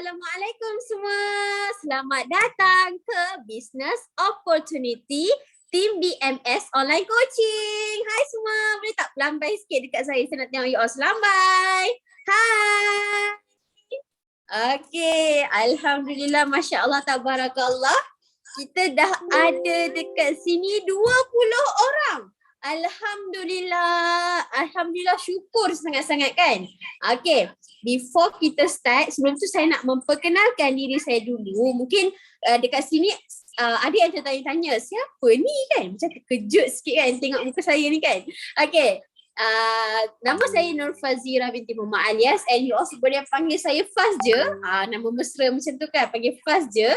Assalamualaikum semua. Selamat datang ke Business Opportunity Team BMS Online Coaching. Hai semua, boleh tak lambai sikit dekat saya? Saya nak tengok you all selambai. Hai. Okay, Alhamdulillah, Masya Allah, Tabarakallah. Kita dah ada dekat sini 20 orang. Alhamdulillah, Alhamdulillah, syukur sangat-sangat kan. Okay, before kita start, sebelum tu saya nak memperkenalkan diri saya dulu. Mungkin dekat sini ada yang tertanya-tanya, siapa ni kan? Macam terkejut sikit kan tengok muka saya ni kan. Okay, nama saya Nur Fazira binti Muhammad alias, and you also boleh panggil saya Faz je. Nama mesra macam tu kan, panggil Faz je.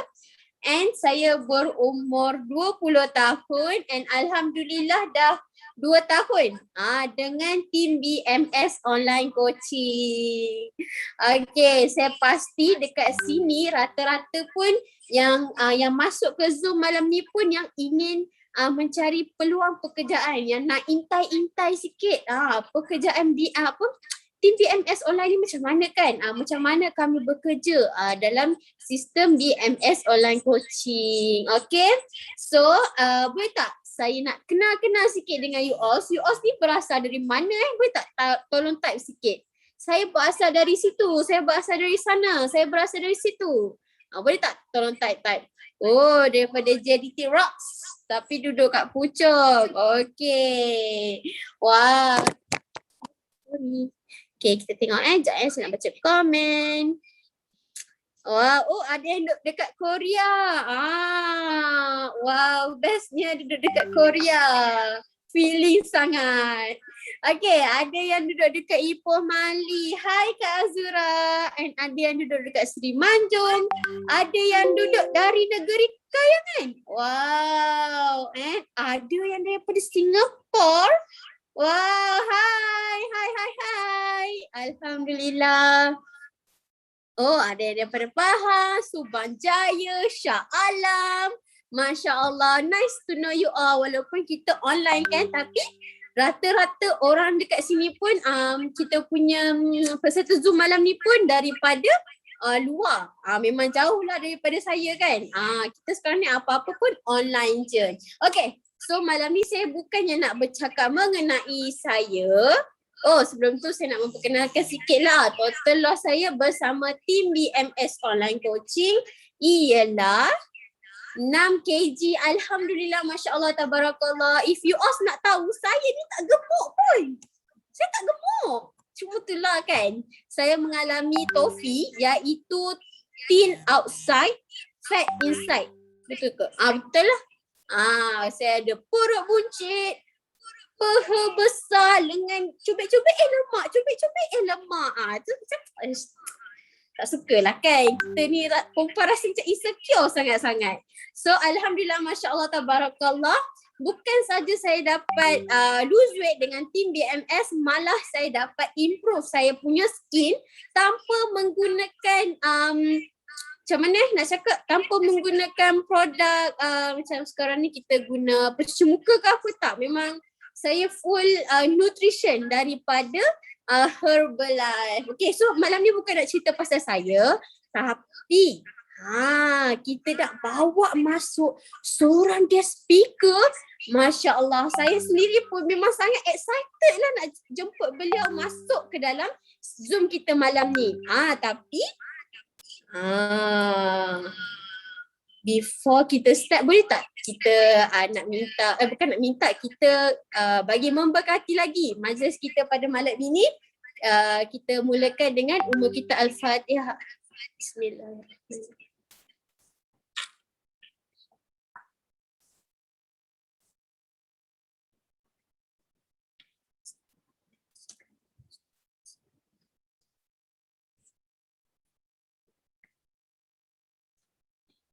And saya berumur 20 tahun and Alhamdulillah dah 2 tahun dengan tim BMS Online Coaching. Okay, saya pasti dekat sini rata-rata pun yang masuk ke Zoom malam ni pun yang ingin mencari peluang pekerjaan, yang nak intai-intai sikit pekerjaan di tim BMS online ni macam mana kan? Macam mana kami bekerja dalam sistem BMS online coaching. Okay, so boleh tak saya nak kenal-kenal sikit dengan you all. You all ni berasal dari mana Boleh tak tolong type sikit. Saya berasal dari situ, saya berasal dari sana, saya berasal dari situ. Boleh tak tolong type. Oh, daripada JDT Rocks tapi duduk kat Puchong. Okay. Wah. Okay, kita tengok sekejap saya nak baca komen. Oh, ada yang duduk dekat Korea. Wow, bestnya duduk dekat Korea. Feeling sangat. Okay, ada yang duduk dekat Ipoh Mali. Hai Kak Azura. And ada yang duduk dekat Seri Manjung. Ada yang duduk dari negeri Kayangan. Wow. And ada yang daripada Singapura. Wow, hai. Alhamdulillah. Oh, ada yang daripada Pahang, Subang Jaya, Shah Alam. Masya Allah, nice to know you all. Walaupun kita online kan, tapi rata-rata orang dekat sini pun kita punya peserta Zoom malam ni pun daripada luar. Memang jauh lah daripada saya kan. Kita sekarang ni apa-apa pun online je. Okay. So malam ni saya bukannya nak bercakap mengenai saya. Oh, sebelum tu saya nak memperkenalkan sikit lah. Total loss saya bersama tim BMS Online Coaching ialah 6 kg. Alhamdulillah, Masya Allah, Tabarakallah. If you all nak tahu, saya ni tak gemuk pun. Saya tak gemuk. Cuma tu lah kan. Saya mengalami TOFI iaitu thin outside, fat inside. Betul ke? Betul lah. Saya ada perut buncit, peha besar, lengan cubit-cubit lemak, lemak. Tu macam tak sukalah kan. Kita ni perempuan rasa macam insecure sangat-sangat. So Alhamdulillah, Masya Allah, Tabarakallah. Bukan saja saya dapat lose weight dengan tim BMS, malah saya dapat improve saya punya skin tanpa menggunakan macam mana nak cakap, tanpa menggunakan produk macam sekarang ni kita guna pencuci muka ke apa tak. Memang saya full nutrition daripada Herbalife. Okay, so malam ni bukan nak cerita pasal saya, tapi kita nak bawa masuk seorang guest speaker. Masya Allah, saya sendiri pun memang sangat excited lah nak jemput beliau masuk ke dalam Zoom kita malam ni. Tapi before kita start, boleh tak kita nak minta, bukan nak minta, kita bagi memberkati lagi majlis kita pada malam ini. Kita mulakan dengan umur kita Al-Fatihah. Bismillahirrahmanirrahim.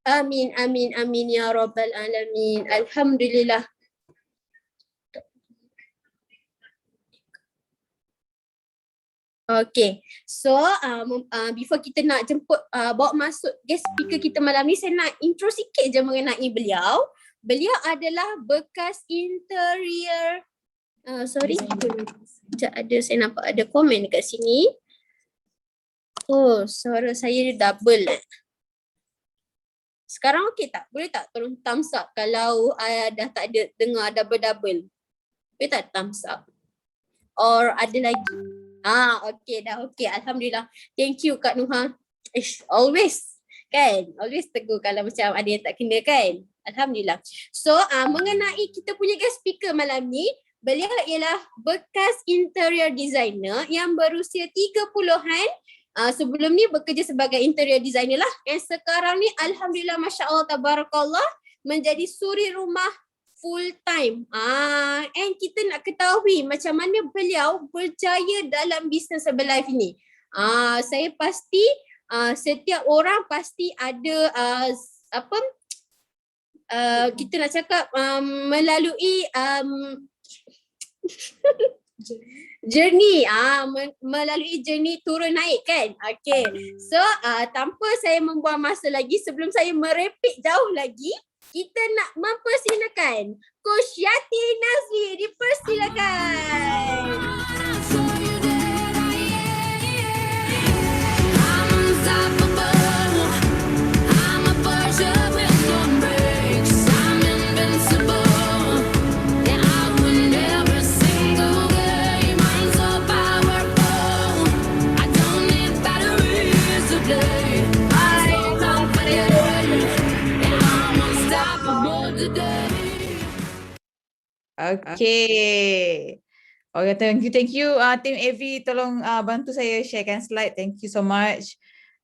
Amin, amin, amin ya Rabbal Alamin. Alhamdulillah. Okay, so before kita nak jemput bawa masuk guest speaker kita malam ni, saya nak intro sikit je mengenai beliau. Beliau adalah bekas interior sorry, sekejap, ada saya nampak ada komen dekat sini. Oh, suara saya double. Sekarang okey tak? Boleh tak tolong thumbs up kalau dah tak ada dengar double-double? Boleh tak thumbs up? Or ada lagi? Okey dah okey. Alhamdulillah. Thank you Kak Nuha. Always kan? Always tegur kalau macam ada yang tak kena kan? Alhamdulillah. So mengenai kita punya guest speaker malam ni, beliau ialah bekas interior designer yang berusia 30-an. Sebelum ni bekerja sebagai interior designer lah. And sekarang ni Alhamdulillah Masya Allah Tabarakallah menjadi suri rumah full time. And kita nak ketahui macam mana beliau berjaya dalam bisnes Herbalife ini. Saya pasti setiap orang pasti ada kita nak cakap melalui journey, melalui journey turun naik kan. Okay. So tanpa saya membuang masa lagi, sebelum saya merepek jauh lagi, kita nak mempersilakan Coach Yati Nazli, dipersilakan. Okay. Okay, thank you. Team AV tolong bantu saya sharekan slide. Thank you so much.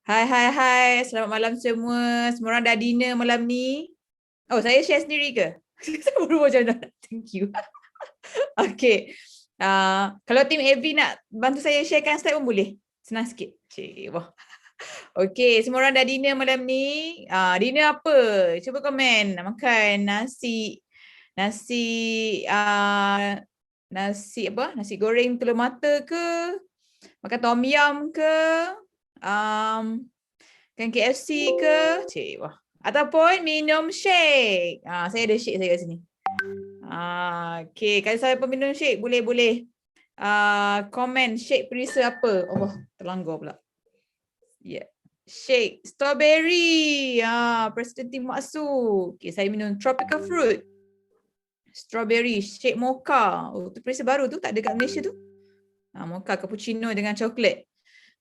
Hai. Selamat malam semua. Semua orang dah dinner malam ni. Oh, saya share sendiri ke? Saya baru macam dah. Thank you. Okay. Kalau team AV nak bantu saya sharekan slide pun boleh. Senang sikit. Wah. Okay, semua orang dah dinner malam ni. Dinner apa? Cuba komen. Makan nasi nasi goreng telur mata ke, makan tom yum ke, makan KFC ke, wah, ataupun minum shake. Saya ada shake saya kat sini. Okay, kalau saya peminum shake boleh komen shake perisa apa. Oh, terlanggar pula. Yeah. Shake strawberry. Presiden Tim Maksud. Okay, saya minum tropical fruit. Strawberry, shake mocha. Oh, tu perisa baru tu, tak ada kat Malaysia tu. Mocha cappuccino dengan coklat.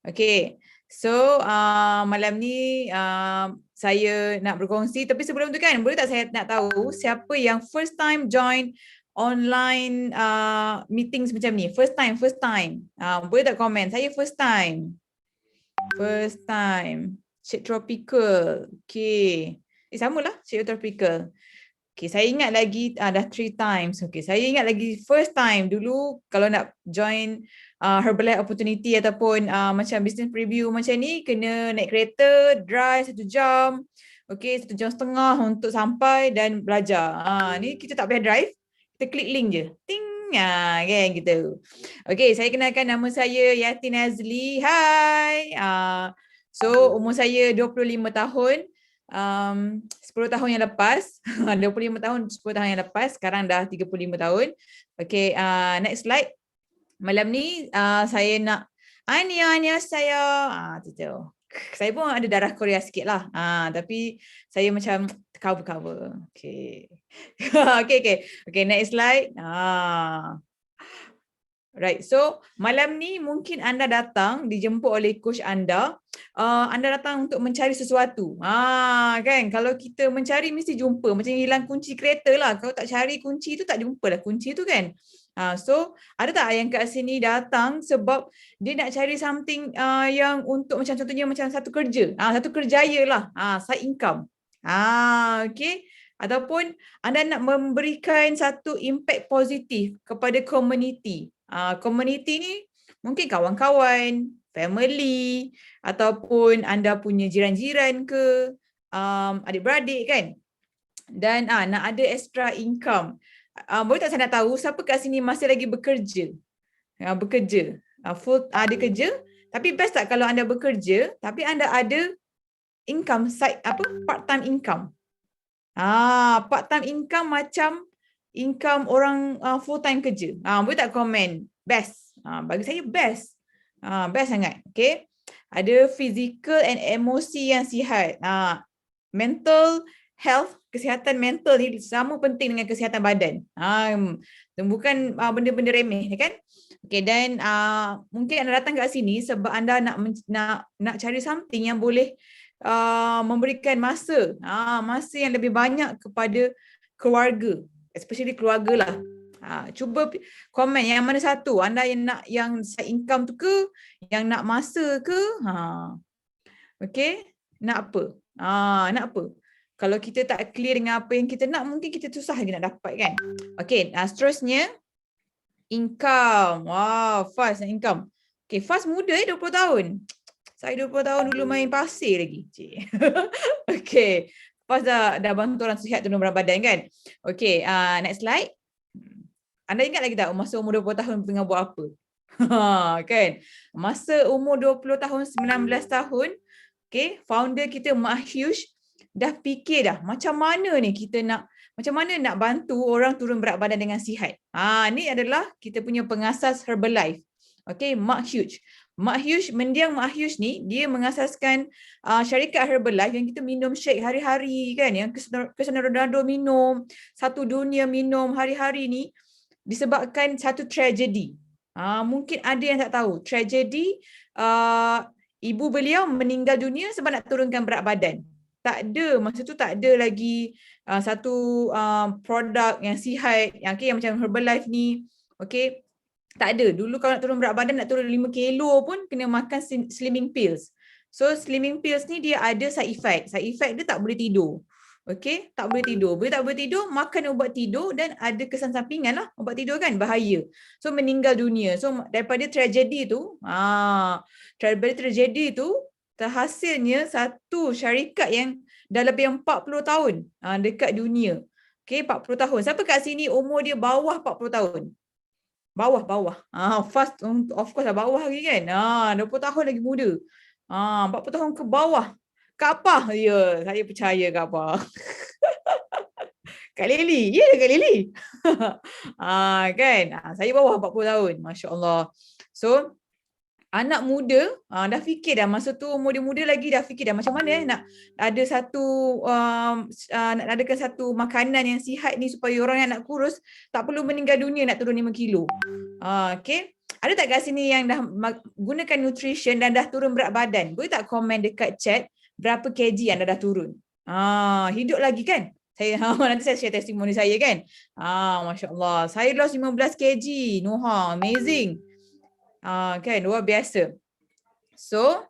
Okay. So, malam ni saya nak berkongsi. Tapi sebelum tu kan, boleh tak saya nak tahu siapa yang first time join online meetings macam ni? First time. Boleh tak komen? Saya first time. First time. Shake tropical. Okay. Samalah, shake tropical. Okay, saya ingat lagi dah 3 times. Okay, saya ingat lagi first time dulu kalau nak join Herbalife opportunity ataupun macam business preview macam ni, kena naik kereta, drive 1 jam. Okay, 1 jam setengah untuk sampai dan belajar. Ni kita tak payah drive, kita klik link je. Ting, kan gitu. Okay, saya kenalkan nama saya Yati Nazli. Hai. So, umur saya 25 tahun. 10 tahun yang lepas, 25 tahun 10 tahun yang lepas, sekarang dah 35 tahun. Okay, next slide. Malam ni saya nak Anya saya saya pun ada darah Korea sikit lah, tapi saya macam cover. Okay. Okay, next slide. Right, so malam ni mungkin anda datang dijemput oleh coach anda. Anda datang untuk mencari sesuatu. Kan, kalau kita mencari mesti jumpa. Macam hilang kunci kereta lah. Kalau tak cari kunci tu tak jumpa lah kunci tu kan. So ada tak yang kat sini datang sebab dia nak cari something yang untuk macam contohnya macam satu kerja. Satu kerjaya lah. Side income. Okay. Ataupun anda nak memberikan satu impact positif kepada komuniti. Komuniti ni mungkin kawan-kawan, family, ataupun anda punya jiran-jiran ke, adik-beradik kan. Dan nak ada extra income. Boleh tak saya nak tahu siapa kat sini masih lagi bekerja? Bekerja. Full ada kerja, tapi best tak kalau anda bekerja tapi anda ada income side part-time income. Part-time income macam income orang full time kerja. Boleh tak komen? Best. Bagi saya best. Best sangat. Okay. ada physical and emosi yang sihat. Mental health, kesihatan mental ni sama penting dengan kesihatan badan. Bukan benda-benda remeh kan? Okay, dan mungkin anda datang kat sini sebab anda nak cari something yang boleh memberikan masa yang lebih banyak kepada keluarga, especially keluarga lah. Cuba komen yang mana satu, anda yang nak yang income tu ke, yang nak masa ke, okay, nak apa? Nak apa? Kalau kita tak clear dengan apa yang kita nak, mungkin kita susah lagi nak dapat kan. Okay, seterusnya income. Wow, Faz nak income. Okay, Faz muda 20 tahun. Saya 20 tahun dulu main pasir lagi. Okay, Faz dah bantu orang sihat turun berat badan kan. Okay, next slide. Anda ingat lagi tak masa umur 20 tahun tengah buat apa? Kan? Masa umur 20 tahun, 19 tahun, okay, founder kita Mak Hyush dah fikir dah macam mana nak bantu orang turun berat badan dengan sihat. Ni adalah kita punya pengasas Herbalife. Okay, Mak Hyush. Mendiang Mak Hyush ni, dia mengasaskan syarikat Herbalife yang kita minum shake hari-hari kan, yang Cristiano Ronaldo minum, satu dunia minum hari-hari ni, disebabkan satu tragedi. Mungkin ada yang tak tahu. Tragedi ibu beliau meninggal dunia sebab nak turunkan berat badan. Masa tu tak ada lagi satu produk yang sihat, yang macam Herbalife ni. Okay, tak ada. Dulu kalau nak turun berat badan, nak turun 5 kilo pun kena makan slimming pills. So slimming pills ni dia ada side effect. Side effect dia tak boleh tidur. Okay, tak boleh tidur. Bila tak boleh tidur, makan ubat tidur dan ada kesan sampingan lah. Ubat tidur kan bahaya. So meninggal dunia. So daripada tragedi tu, terhasilnya satu syarikat yang dah lebih 40 tahun dekat dunia. Okay, 40 tahun. Siapa kat sini umur dia bawah 40 tahun? Bawah. Fast, of course lah bawah lagi kan. 20 tahun lagi muda. 40 tahun ke bawah. Kak Pah, ya, saya percaya Kak Pah. Kak Lily, ya Kak Lily. Kan, saya bawah 40 tahun, Masya Allah. So, anak muda dah fikir dah, masa tu umur dia muda lagi dah fikir dah macam mana nak ada nak adakan satu makanan yang sihat ni supaya orang yang nak kurus tak perlu meninggal dunia nak turun 5 kilo. Okay. Ada tak kat sini yang dah gunakan nutrition dan dah turun berat badan? Boleh tak komen dekat chat berapa kg anda dah turun? Hidup lagi kan? Nanti saya share testimoni saya kan? Masya Allah. Saya lost 15 kg. Nuha, amazing. Kan, luar biasa. So,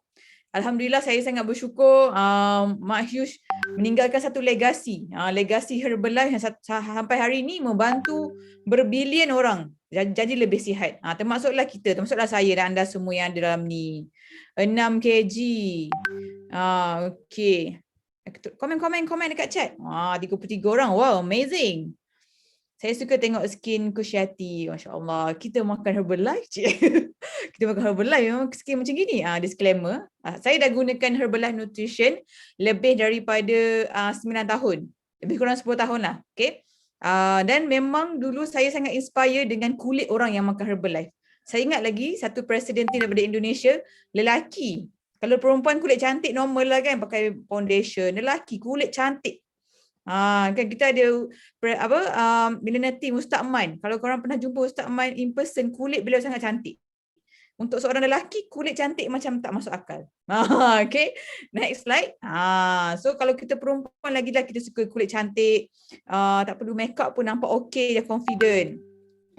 alhamdulillah saya sangat bersyukur Mak Hyush meninggalkan satu legasi. Legasi Herbalife yang sampai hari ini membantu berbilion orang jadi lebih sihat. Termasuklah kita, termasuklah saya dan anda semua yang ada dalam ni. 6 kg. Okay. Komen dekat chat. 33 orang. Wow, amazing. Saya suka tengok skin Kushiati. Masya Allah. Kita makan Herbalife, cik. Kita makan Herbalife memang skin macam gini. Disclaimer. Saya dah gunakan Herbalife Nutrition lebih daripada 9 tahun. Lebih kurang 10 tahun lah. Okay. Dan memang dulu saya sangat inspire dengan kulit orang yang makan Herbalife. Saya ingat lagi satu presiden daripada Indonesia, lelaki. Kalau perempuan kulit cantik normal lah kan, pakai foundation. Lelaki kulit cantik. Kan kita ada millennium Ustaz Man. Kalau korang pernah jumpa Ustaz Man in person, kulit beliau sangat cantik. Untuk seorang lelaki, kulit cantik macam tak masuk akal. Okay, next slide. So kalau kita perempuan lagilah kita suka kulit cantik, tak perlu makeup pun nampak okay, dah confident.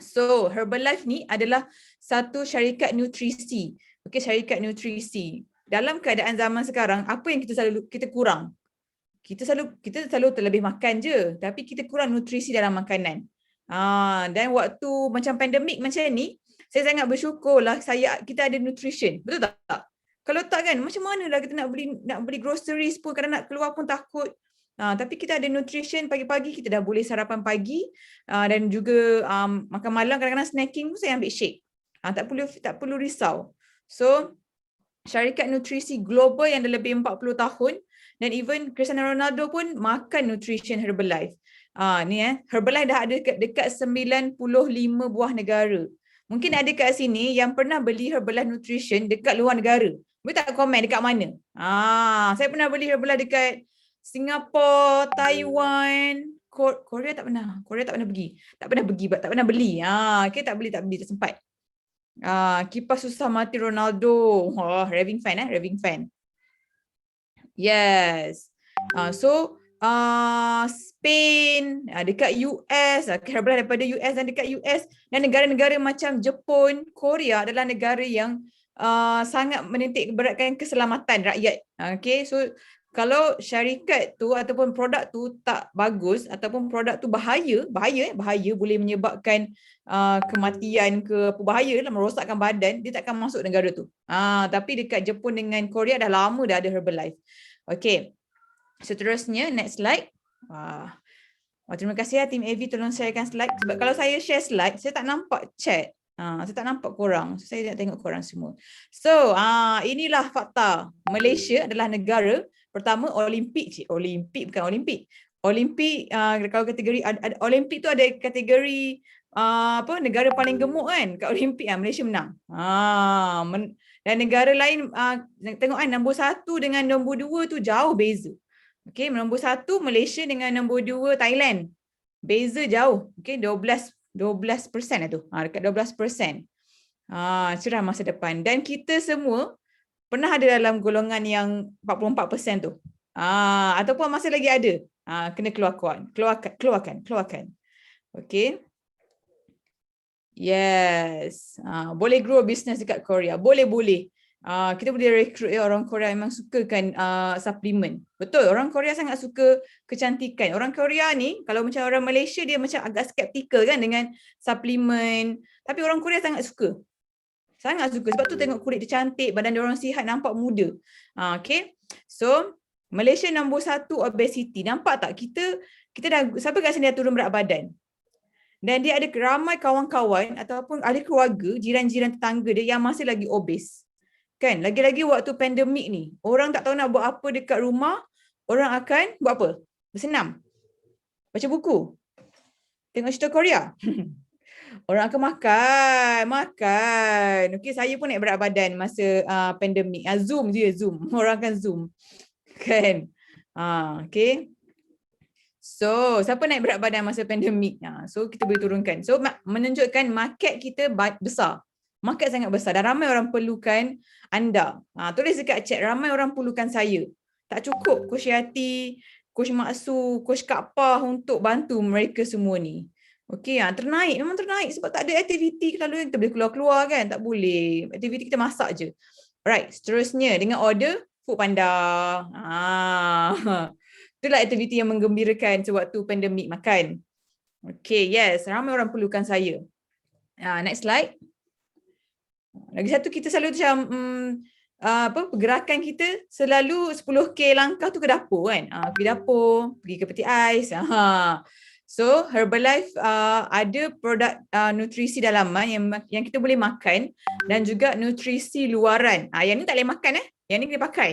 So Herbalife ni adalah satu syarikat nutrisi. Okay, syarikat nutrisi. Dalam keadaan zaman sekarang, apa yang kita kurang? Kita selalu terlebih makan je, tapi kita kurang nutrisi dalam makanan. Dan waktu macam pandemik macam ni, saya sangat bersyukur lah kita ada nutrition. Betul tak? Kalau tak kan, macam mana lah kita nak beli groceries pun, kadang nak keluar pun takut. Tapi kita ada nutrition, pagi-pagi kita dah boleh sarapan pagi dan juga makan malam, kadang-kadang snacking pun saya ambil shake. Tak perlu risau. So, syarikat nutrisi global yang dah lebih 40 tahun, dan even Cristiano Ronaldo pun makan nutrition Herbalife. Herbalife dah ada dekat 95 buah negara. Mungkin ada kat sini yang pernah beli Herbalife Nutrition dekat luar negara. Boleh tak komen dekat mana? Saya pernah beli Herbalife dekat Singapura, Taiwan, Korea tak pernah. Korea tak pernah pergi. Tak pernah beli. Okay, tak beli, tak sempat. Kipas susah mati Ronaldo. Raving fan. Yes. So Spain, dekat US, Herbalife daripada US dan dekat US dan negara-negara macam Jepun, Korea adalah negara yang sangat menitik beratkan keselamatan rakyat. Okay, so kalau syarikat tu ataupun produk tu tak bagus ataupun produk tu bahaya boleh menyebabkan kematian ke apa bahaya lah, merosakkan badan, dia takkan masuk negara tu. Tapi dekat Jepun dengan Korea dah lama dah ada Herbalife. Okay, seterusnya next slide. Terima kasih tim AV, tolong sharekan slide. Sebab kalau saya share slide, saya tak nampak chat. Saya tak nampak korang. So, saya nak tengok korang semua. So, inilah fakta. Malaysia adalah negara pertama Olimpik. Olimpik bukan Olimpik. Olimpik, kalau kategori Olimpik tu ada kategori negara paling gemuk kan. Kat Olimpik Malaysia menang. Dan negara lain, tengok kan nombor 1 dengan nombor 2 tu jauh beza. Okay, nombor 1 Malaysia dengan nombor 2 Thailand. Beza jauh. Okay, 12% lah tu. Dekat 12%. Cerah masa depan. Dan kita semua pernah ada dalam golongan yang 44% tu. Ataupun masih lagi ada. Kena keluarkan. Okay. Yes. Boleh grow business dekat Korea. Boleh. Kita boleh rekrut orang Korea memang sukakan suplemen. Betul, orang Korea sangat suka kecantikan. Orang Korea ni, kalau macam orang Malaysia dia macam agak skeptikal kan dengan suplemen. Tapi orang Korea sangat suka. Sebab tu tengok kulit dia cantik, badan dia orang sihat, nampak muda. Okay. So, Malaysia nombor 1 obesity. Nampak tak? Kita dah, siapa kat sini dah turun berat badan? Dan dia ada ramai kawan-kawan ataupun ahli keluarga, jiran-jiran tetangga dia yang masih lagi obes. Kan? Lagi-lagi waktu pandemik ni, orang tak tahu nak buat apa dekat rumah, orang akan buat apa? Bersenam. Baca buku. Tengok cerita Korea. Orang akan makan. Okey, saya pun naik berat badan masa pandemik. Zoom. Orang akan Zoom. Kan? Okey. So, siapa naik berat badan masa pandemik? So, kita boleh turunkan. So, menunjukkan market kita besar. Market sangat besar dan ramai orang perlukan anda. Tulis dekat chat, ramai orang perlukan saya. Tak cukup Coach Yati, Coach Maksu, Coach Kak Pah untuk bantu mereka semua ni. Okey, memang ternaik sebab tak ada aktiviti. Kalau kita boleh keluar-keluar kan, tak boleh. Aktiviti kita masak je. Alright, seterusnya dengan order Foodpanda. Itulah aktiviti yang menggembirakan sewaktu pandemik makan. Okay, yes. Ramai orang perlukan saya. Next slide. Lagi satu, kita selalu macam pergerakan kita selalu 10K langkah tu ke dapur kan. Pergi dapur, pergi ke peti ais. So Herbalife ada produk nutrisi dalaman yang kita boleh makan dan juga nutrisi luaran. Yang ni tak boleh makan Yang ni kita pakai.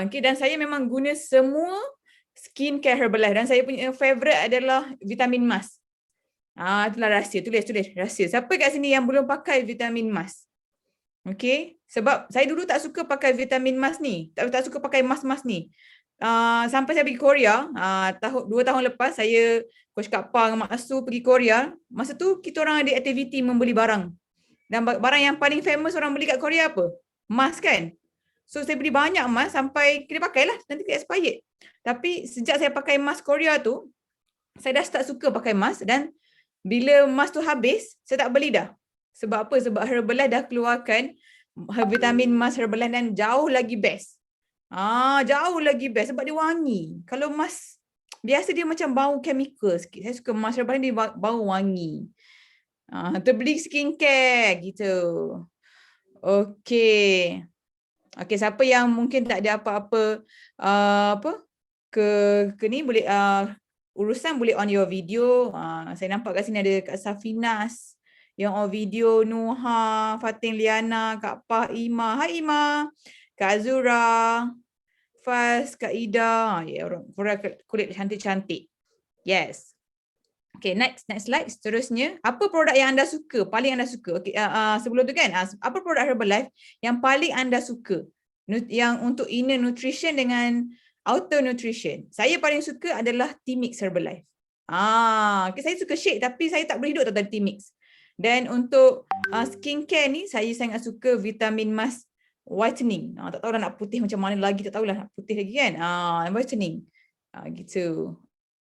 Okay, dan saya memang guna semua skincare Herbalife dan saya punya favorite adalah vitamin emas. Itulah rahsia. Tulis rahsia. Siapa kat sini yang belum pakai vitamin emas? Okay, sebab saya dulu tak suka pakai vitamin emas ni. Tak suka pakai emas-emas ni. Sampai saya pergi Korea, 2 tahun lepas saya, Coach Kak Pah dengan Mak Su pergi Korea. Masa tu kita orang ada aktiviti membeli barang. Dan barang yang paling famous orang beli kat Korea apa? Emas kan? So saya beli banyak emas sampai kita pakailah, nanti kita expired. Tapi sejak saya pakai emas Korea tu, saya dah start suka pakai emas dan bila emas tu habis, saya tak beli dah. Sebab apa? Sebab Herbalife dah keluarkan vitamin emas Herbalife dan jauh lagi best. Jauh lagi best sebab dia wangi. Kalau emas biasa dia macam bau chemical sikit. Saya suka emas Herbalife dia bau wangi. Terbeli skincare gitu. Okay. Okay, siapa yang mungkin tak ada apa-apa ke ni boleh urusan boleh on your video. Saya nampak kat sini ada Kak Safinas yang on video, Nuha, Fatin Liana, Kak Pah, Ima. Hai Ima. Kak Azura, Faz, Kak Ida. Orang kulit cantik-cantik. Yes. Okay, next slide. Seterusnya, apa produk yang anda suka, paling anda suka? Okay, sebelum tu kan, apa produk Herbalife yang paling anda suka? Yang untuk inner nutrition dengan outer nutrition. Saya paling suka adalah T-Mix Herbalife. Okay, saya suka shake tapi saya tak boleh hidup tanpa T-Mix. Dan untuk skincare ni, saya sangat suka Vitamin Mask Whitening. Tak tahu dah nak putih macam mana lagi, tak tahulah nak putih lagi kan. Whitening. Gitu.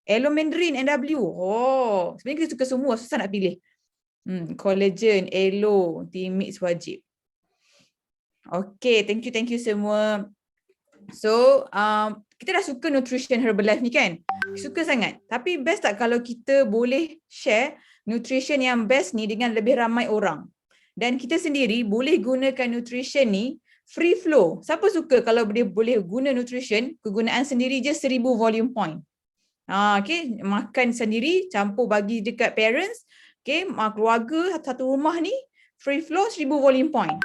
Elo Mandarin, NW. Oh, sebenarnya kita suka semua, susah nak pilih. Collagen, Elo, T-Mix wajib. Okay, thank you semua. So, kita dah suka nutrition Herbalife ni kan? Suka sangat. Tapi best tak kalau kita boleh share nutrition yang best ni dengan lebih ramai orang. Dan kita sendiri boleh gunakan nutrition ni free flow. Siapa suka kalau dia boleh guna nutrition, kegunaan sendiri je 1000 volume point. Okay, makan sendiri, campur bagi dekat parents, okay, keluarga satu rumah ni, free flow 1000 volume point.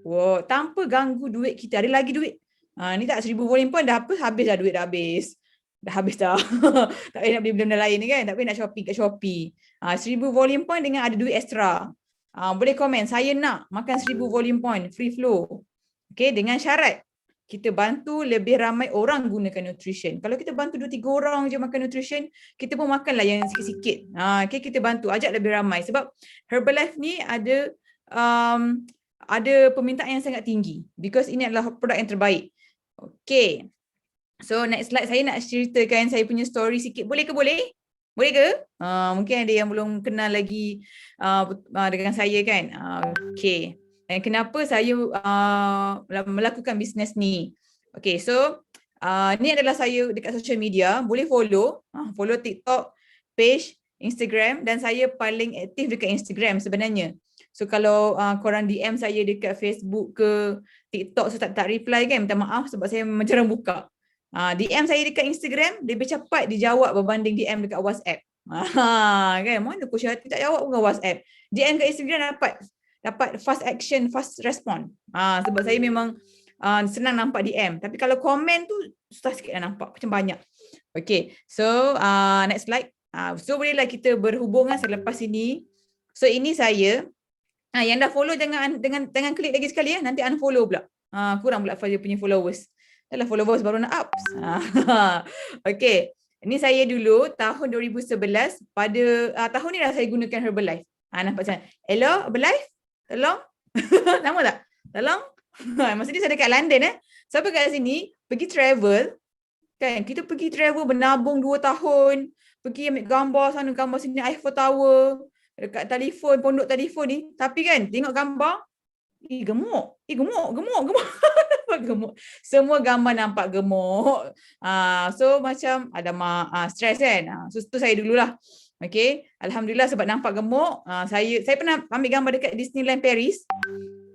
Wow, tanpa ganggu duit kita. Ada lagi duit. Ni tak 1000 volume point dah apa? Habis dah duit dah habis. Dah habis dah. Tak payah nak beli benda lain ni kan. Tak payah nak shopping kat Shopee. 1000 volume point dengan ada duit extra. Boleh komen, saya nak makan 1000 volume point, free flow. Okay, dengan syarat kita bantu lebih ramai orang gunakan nutrition. Kalau kita bantu 2-3 orang je makan nutrition, kita pun makanlah yang sikit-sikit. Okay, kita bantu, ajak lebih ramai. Sebab Herbalife ni ada permintaan yang sangat tinggi. Because ini adalah produk yang terbaik. Okay. So next slide, saya nak ceritakan saya punya story sikit. Boleh ke boleh? Boleh ke? Mungkin ada yang belum kenal lagi dengan saya kan. Okay. Dan kenapa saya melakukan bisnes ni. Okay, so ni adalah saya dekat social media. Boleh follow. Follow TikTok, page, Instagram. Dan saya paling aktif dekat Instagram sebenarnya. So kalau korang DM saya dekat Facebook ke TikTok, saya tak reply kan. Minta maaf sebab saya memang jarang buka. DM saya dekat Instagram, lebih cepat dijawab berbanding DM dekat WhatsApp. Kan? Mana Coach Hati tak jawab pun WhatsApp. DM kat Instagram dapat fast action, fast respond. Sebab saya memang senang nampak DM. Tapi kalau komen tu susah sikit nak nampak, macam banyak. Okay, so next slide. So bolehlah kita berhubungan selepas ini. So ini saya. Yang dah follow jangan klik lagi sekali ya. Nanti unfollow pula. Kurang pula dia punya followers. Dah followers baru nak up. Okay. Ini saya dulu tahun 2011 pada tahun ni dah saya gunakan Herbalife. Nampak macam hello Herbalife? Tolong? Nama tak? Tolong? Masa ni saya dekat London Siapa kat sini pergi travel kan, kita pergi travel menabung 2 tahun, pergi ambil gambar sana gambar sini Eiffel Tower, dekat telefon, pondok telefon ni, tapi kan tengok gambar gemuk. Gemuk. Semua gambar nampak gemuk. So macam ada stres kan. So tu saya dululah. Okay, alhamdulillah sebab nampak gemuk. Saya pernah ambil gambar dekat Disneyland Paris.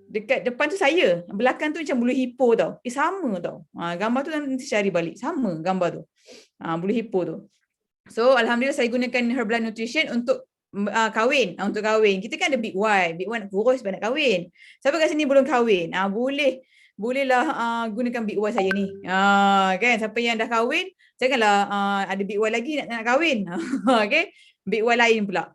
Dekat depan tu saya, belakang tu macam bulu hippo tau. Sama tau. Gambar tu nanti cari balik. Sama gambar tu. Bulu hippo tu. So alhamdulillah saya gunakan Herbalife Nutrition untuk kahwin. Untuk kahwin. Kita kan ada big Y. Big Y nak kurus sebab nak kahwin. Siapa kat sini belum kahwin? Bolehlah gunakan big Y saya ni. Kan siapa yang dah kahwin, janganlah ada big Y lagi nak kahwin. Okay? Big Y lain pula.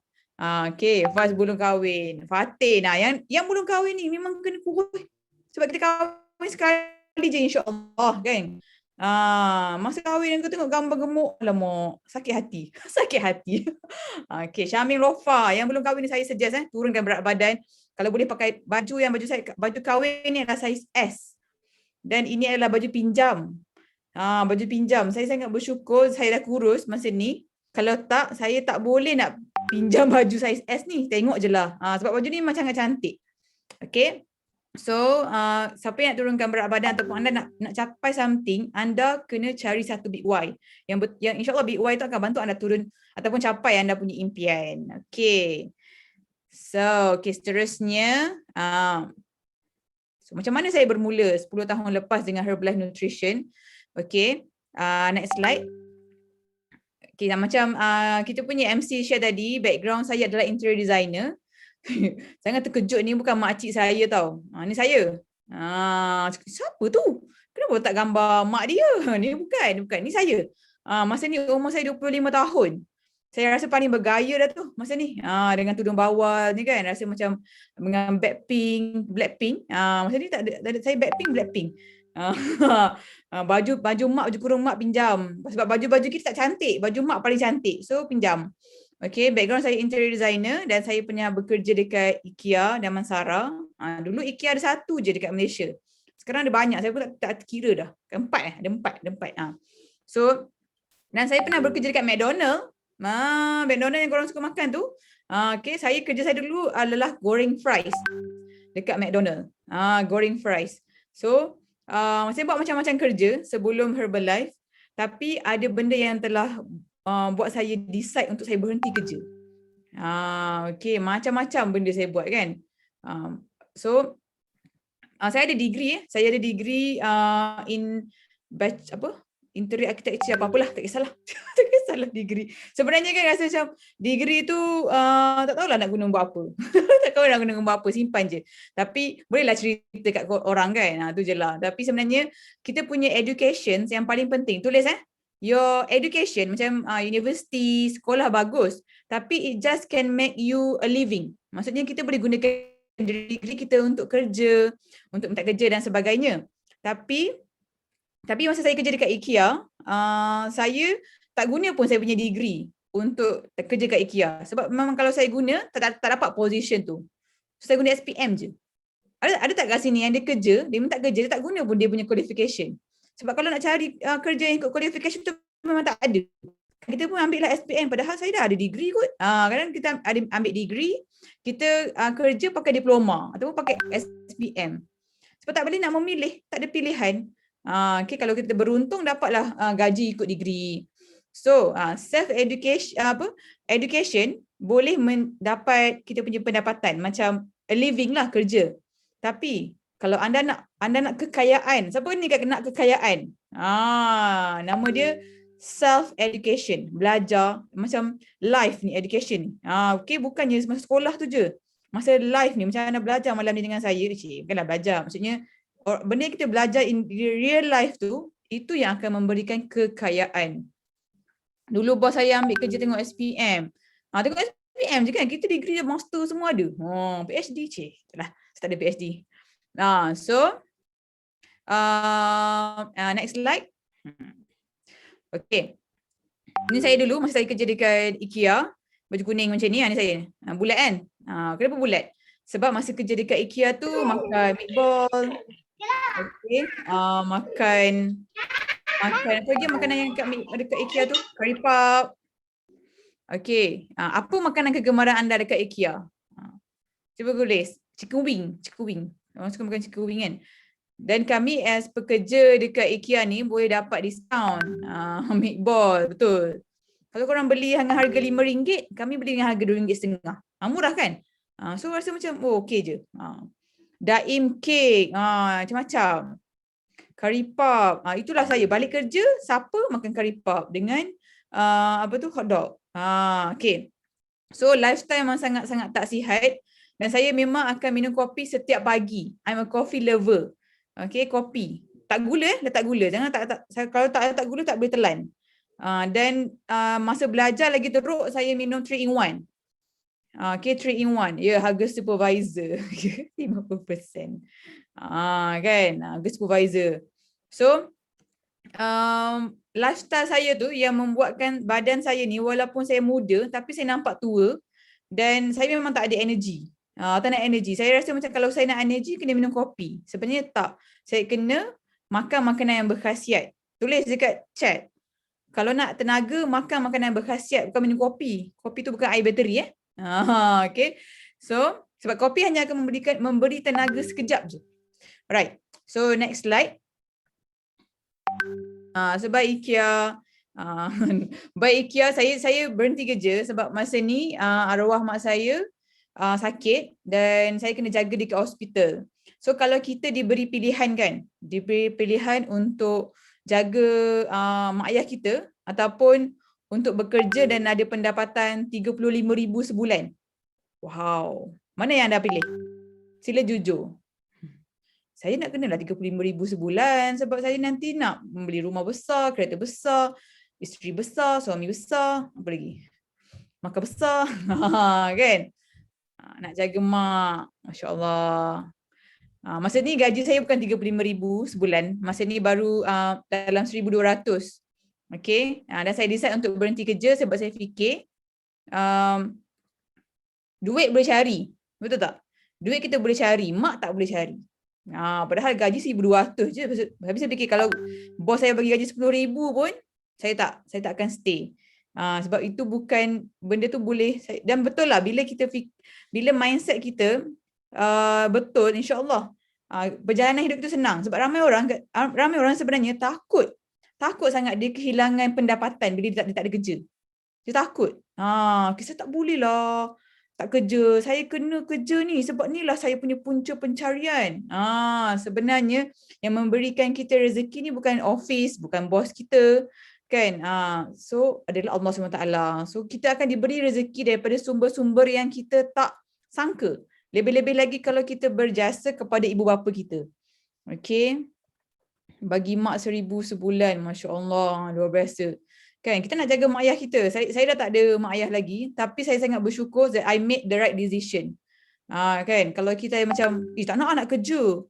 Okay, Faz belum kahwin. Fatin yang belum kahwin ni memang kena kurus. Sebab kita kahwin sekali je insya-Allah kan. Masa kahwin yang kau tengok gambar gemuk, alamak, sakit hati. Okay, Syamil Lofa yang belum kahwin ni saya suggest turunkan berat badan. Kalau boleh pakai baju kahwin ni adalah saiz S. Dan ini adalah baju pinjam. Baju pinjam. Saya sangat bersyukur saya dah kurus masa ni. Kalau tak, saya tak boleh nak pinjam baju saiz S ni. Tengok je lah. Sebab baju ni memang sangat cantik. Okay. So, siapa yang nak turunkan berat badan ataupun anda nak capai something, anda kena cari satu big Y. Yang insyaAllah big Y tu akan bantu anda turun ataupun capai anda punya impian. Okay. So, okay, seterusnya. So, macam mana saya bermula 10 tahun lepas dengan Herbalife Nutrition. Okay. Next slide. Okay, macam kita punya MC share tadi, background saya adalah interior designer. Sangat terkejut ni bukan makcik saya tau. Ni saya. Siapa tu? Kenapa tak gambar mak dia? Ni bukan. Ni saya. Masa ni umur saya 25 tahun. Saya rasa paling bergaya dah tu masa ni. Dengan tudung bawal ni kan, rasa macam dengan Blackpink. Masa ni tak ada saya Blackpink. Baju mak, baju kurung mak pinjam. Sebab baju-baju kita tak cantik, baju mak paling cantik. So pinjam. Okay, background saya interior designer dan saya pernah bekerja dekat IKEA dan Mansara. Dulu IKEA ada satu je dekat Malaysia. Sekarang ada banyak, saya pun tak kira dah. Ada empat. So, dan saya pernah bekerja dekat McDonald. McDonald yang korang suka makan tu. Okay, kerja saya dulu adalah goreng fries dekat McDonald. Goreng fries. So, saya buat macam-macam kerja sebelum Herbalife. Tapi ada benda yang telah buat saya decide untuk saya berhenti kerja. Okay, macam-macam benda saya buat kan. So, saya ada degree. Saya ada degree in interior architecture apalah, tak kisahlah. Tak kisahlah degree. Sebenarnya kan rasa macam degree tu tak tahulah nak guna buat apa. Tak tahu nak guna buat apa, simpan je. Tapi bolehlah cerita kat orang kan. Tu je lah. Tapi sebenarnya kita punya education yang paling penting. Tulis your education macam university, sekolah bagus. Tapi it just can make you a living. Maksudnya kita boleh gunakan degree kita untuk kerja, untuk minta kerja dan sebagainya. Tapi masa saya kerja dekat IKEA, saya tak guna pun saya punya degree untuk kerja kat IKEA. Sebab memang kalau saya guna, tak dapat position tu. So, saya guna SPM je. Ada tak kat sini yang dia kerja, dia minta kerja, dia tak guna pun dia punya qualification. Sebab kalau nak cari kerja yang ikut qualification tu memang tak ada. Kita pun ambil lah SPM, padahal saya dah ada degree kot. Kadang kita ambil degree, kita kerja pakai diploma ataupun pakai SPM. Sebab tak boleh nak memilih, tak ada pilihan. Okay, kalau kita beruntung dapatlah gaji ikut degree. So, education boleh mendapat kita punya pendapatan macam a living lah, kerja. Tapi kalau anda nak kekayaan, siapa ni nak kekayaan? Nama dia self education, belajar macam life ni education. Okay, bukannya masa sekolah tu je. Masa life ni macam anda belajar malam ni dengan saya, bukanlah belajar. Maksudnya benda yang kita belajar in real life tu, itu yang akan memberikan kekayaan. Dulu bos saya ambil kerja tengok SPM. Tengok SPM je kan, kita degree master semua ada. PhD lah, saya tak ada PhD. So, next slide. Okay. Ini saya dulu masa saya kerja dekat IKEA, baju kuning macam ni saya. Bulat kan? Kenapa bulat? Sebab masa kerja dekat IKEA tu makan meatball. Okay, makan apa lagi makanan yang dekat IKEA tu? Curry puff. Okay, apa makanan kegemaran anda dekat IKEA? Cuba tulis. Chicken wing. Orang suka makan chicken wing kan? Dan kami as pekerja dekat IKEA ni boleh dapat diskaun. Meatball, betul. Kalau korang beli dengan harga RM5, kami beli dengan harga RM2.50. Murah kan? So rasa macam okey je. Daim cake, macam-macam. Curry puff, itulah saya balik kerja, siapa makan curry puff dengan hot dog. Okay. So lifestyle memang sangat-sangat tak sihat dan saya memang akan minum kopi setiap pagi. I'm a coffee lover. Okay, kopi. Tak gula, letak gula. Jangan kalau tak gula tak boleh telan. Dan masa belajar lagi teruk saya minum 3-in-1. Okay, 3-in-1. Ya, harga supervisor. 50%. Kan, harga supervisor. So, lifestyle saya tu yang membuatkan badan saya ni walaupun saya muda tapi saya nampak tua dan saya memang tak ada energi. Tak nak energi. Saya rasa macam kalau saya nak energi kena minum kopi. Sebenarnya tak. Saya kena makan makanan yang berkhasiat. Tulis dekat chat. Kalau nak tenaga, makan makanan yang berkhasiat, bukan minum kopi. Kopi tu bukan air bateri okay. So, sebab kopi hanya akan memberi tenaga sekejap je. Alright. So, next slide. Sebab IKEA, saya berhenti kerja sebab masa ni arwah mak saya sakit dan saya kena jaga dekat hospital. So, kalau kita diberi pilihan kan, diberi pilihan untuk jaga mak ayah kita ataupun untuk bekerja dan ada pendapatan 35,000 sebulan. Wow. Mana yang anda pilih? Sila jujur. Saya nak kenalah 35,000 sebulan sebab saya nanti nak membeli rumah besar, kereta besar, isteri besar, suami besar, apa lagi? makan besar. Kan? Nak jaga mak. Masya Allah. Masa ni gaji saya bukan 35,000 sebulan. Masa ni baru dalam 1,200. Okay. Dan saya decide untuk berhenti kerja sebab saya fikir duit boleh cari. Betul tak? Duit kita boleh cari. Mak tak boleh cari. Padahal gaji 1,200 je. Habis saya fikir kalau bos saya bagi gaji 10,000 pun, saya tak akan stay. Sebab itu bukan, benda tu boleh, dan betul lah bila mindset kita betul, insyaAllah perjalanan hidup itu senang. Sebab ramai orang sebenarnya takut sangat dia kehilangan pendapatan bila dia tak ada kerja. Dia takut. Saya tak boleh lah tak kerja. Saya kena kerja ni sebab ni lah saya punya punca pencarian. Sebenarnya yang memberikan kita rezeki ni bukan office, bukan bos kita. Kan? So adalah Allah SWT. So kita akan diberi rezeki daripada sumber-sumber yang kita tak sangka. Lebih-lebih lagi kalau kita berjasa kepada ibu bapa kita. Okay. Bagi mak 1,000 sebulan. Masya Allah. Luar biasa. Kan, kita nak jaga mak ayah kita. Saya dah tak ada mak ayah lagi, tapi saya sangat bersyukur that I made the right decision. Kan, kalau kita macam, tak nak kerja.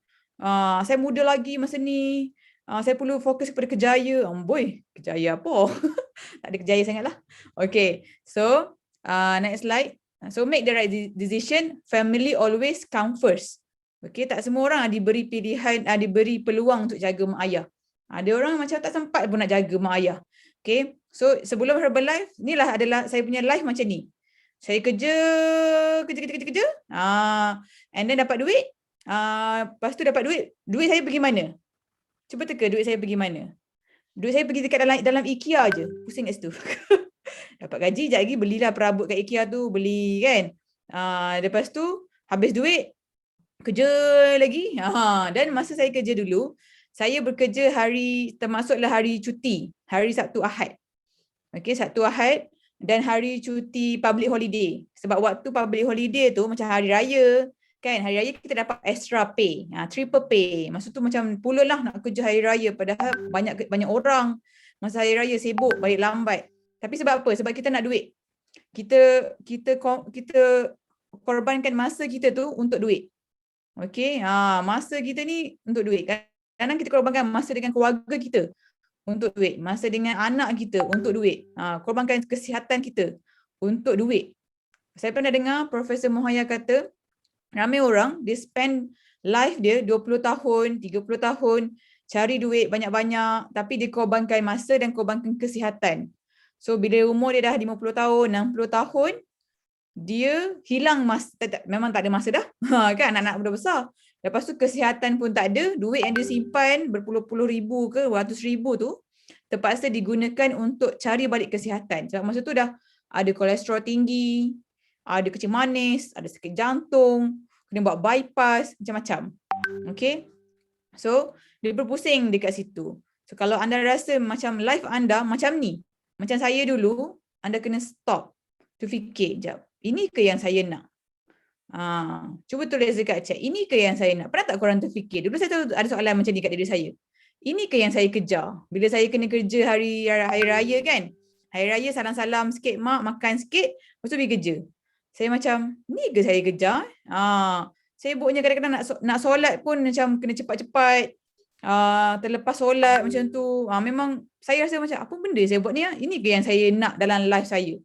Saya muda lagi masa ni. Saya perlu fokus kepada kerjaya. Boy, kerjaya apa? Tak ada kerjaya sangatlah. Okay, so next slide. So make the right decision. Family always come first. Okay, tak semua orang diberi pilihan, diberi peluang untuk jaga mak ayah. Ada orang macam tak sempat pun nak jaga mak ayah. Okay, so sebelum Herbalife, inilah adalah saya punya life macam ni. Saya kerja. And then dapat duit. Lepas tu dapat duit. Duit saya pergi mana? Cuba teka duit saya pergi mana? Duit saya pergi dekat dalam IKEA je. Pusing kat situ. Dapat gaji, sekejap lagi belilah perabot kat IKEA tu. Beli kan. Lepas tu, habis duit, kerja lagi. Dan masa saya kerja dulu, saya bekerja termasuklah hari cuti. Hari Sabtu Ahad. Okay, Sabtu Ahad dan hari cuti public holiday. Sebab waktu public holiday tu macam hari raya. Kan, hari raya kita dapat extra pay. Triple pay. Masa tu macam pula lah nak kerja hari raya. Padahal banyak orang. Masa hari raya sibuk, balik lambat. Tapi sebab apa? Sebab kita nak duit. Kita korbankan masa kita tu untuk duit. Okay, masa kita ni untuk duit. Kadang kita korbankan masa dengan keluarga kita untuk duit. Masa dengan anak kita untuk duit. Korbankan kesihatan kita untuk duit. Saya pernah dengar Profesor Mohaya kata, ramai orang, dia spend life dia 20 tahun, 30 tahun, cari duit banyak-banyak, tapi dia korbankan masa dan korbankan kesihatan. So, bila umur dia dah 50 tahun, 60 tahun, dia hilang masa, memang tak ada masa dah. Kan, anak-anak dah besar. Lepas tu kesihatan pun tak ada, duit yang dia simpan berpuluh-puluh ribu ke ratus ribu tu terpaksa digunakan untuk cari balik kesihatan. Sebab masa tu dah ada kolesterol tinggi, ada kecil manis, ada sakit jantung, kena buat bypass, macam-macam. Okay. So, dia berpusing dekat situ. So, kalau anda rasa macam life anda macam ni, macam saya dulu, anda kena stop to fikir sekejap. Ini ke yang saya nak? Cuba tulis dekat chat. Ini ke yang saya nak? Pernah tak korang terfikir? Dulu saya tahu ada soalan macam ni kat diri saya. Ini ke yang saya kejar? Bila saya kena kerja hari raya kan? Hari raya salam-salam sikit mak, makan sikit, lepas tu pergi kerja. Saya macam, ni ke saya kejar? Sibuknya kadang-kadang nak solat pun macam kena cepat-cepat. Terlepas solat macam tu. Memang saya rasa macam, apa benda saya buat ni? Ini ke yang saya nak dalam life saya?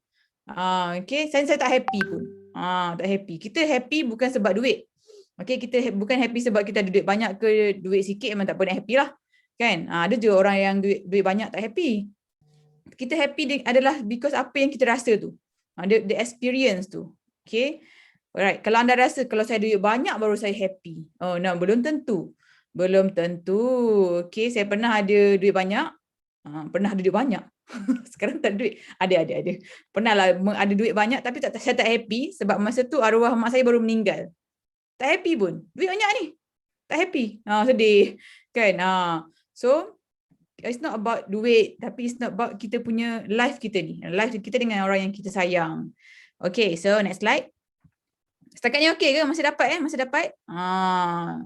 Okay, saya tak happy pun. Tak happy. Kita happy bukan sebab duit. Okay, kita bukan happy sebab kita ada duit banyak ke duit sikit memang tak pernah happy lah. Kan? Ada je orang yang duit banyak tak happy. Kita happy adalah because apa yang kita rasa tu. The experience tu. Okay. Alright. Kalau anda rasa kalau saya duit banyak baru saya happy. Oh no, belum tentu. Belum tentu. Okay, saya pernah ada duit banyak. Pernah ada duit banyak. Sekarang tak ada duit. Ada. Pernah lah ada duit banyak tapi saya tak happy sebab masa tu arwah mak saya baru meninggal. Tak happy pun. Duit banyak ni. Tak happy. Sedih. Kan? So, it's not about duit tapi it's not about kita punya life kita ni. Life kita dengan orang yang kita sayang. Okay, so next slide. Setakat ni okay ke? Masih dapat Masih dapat?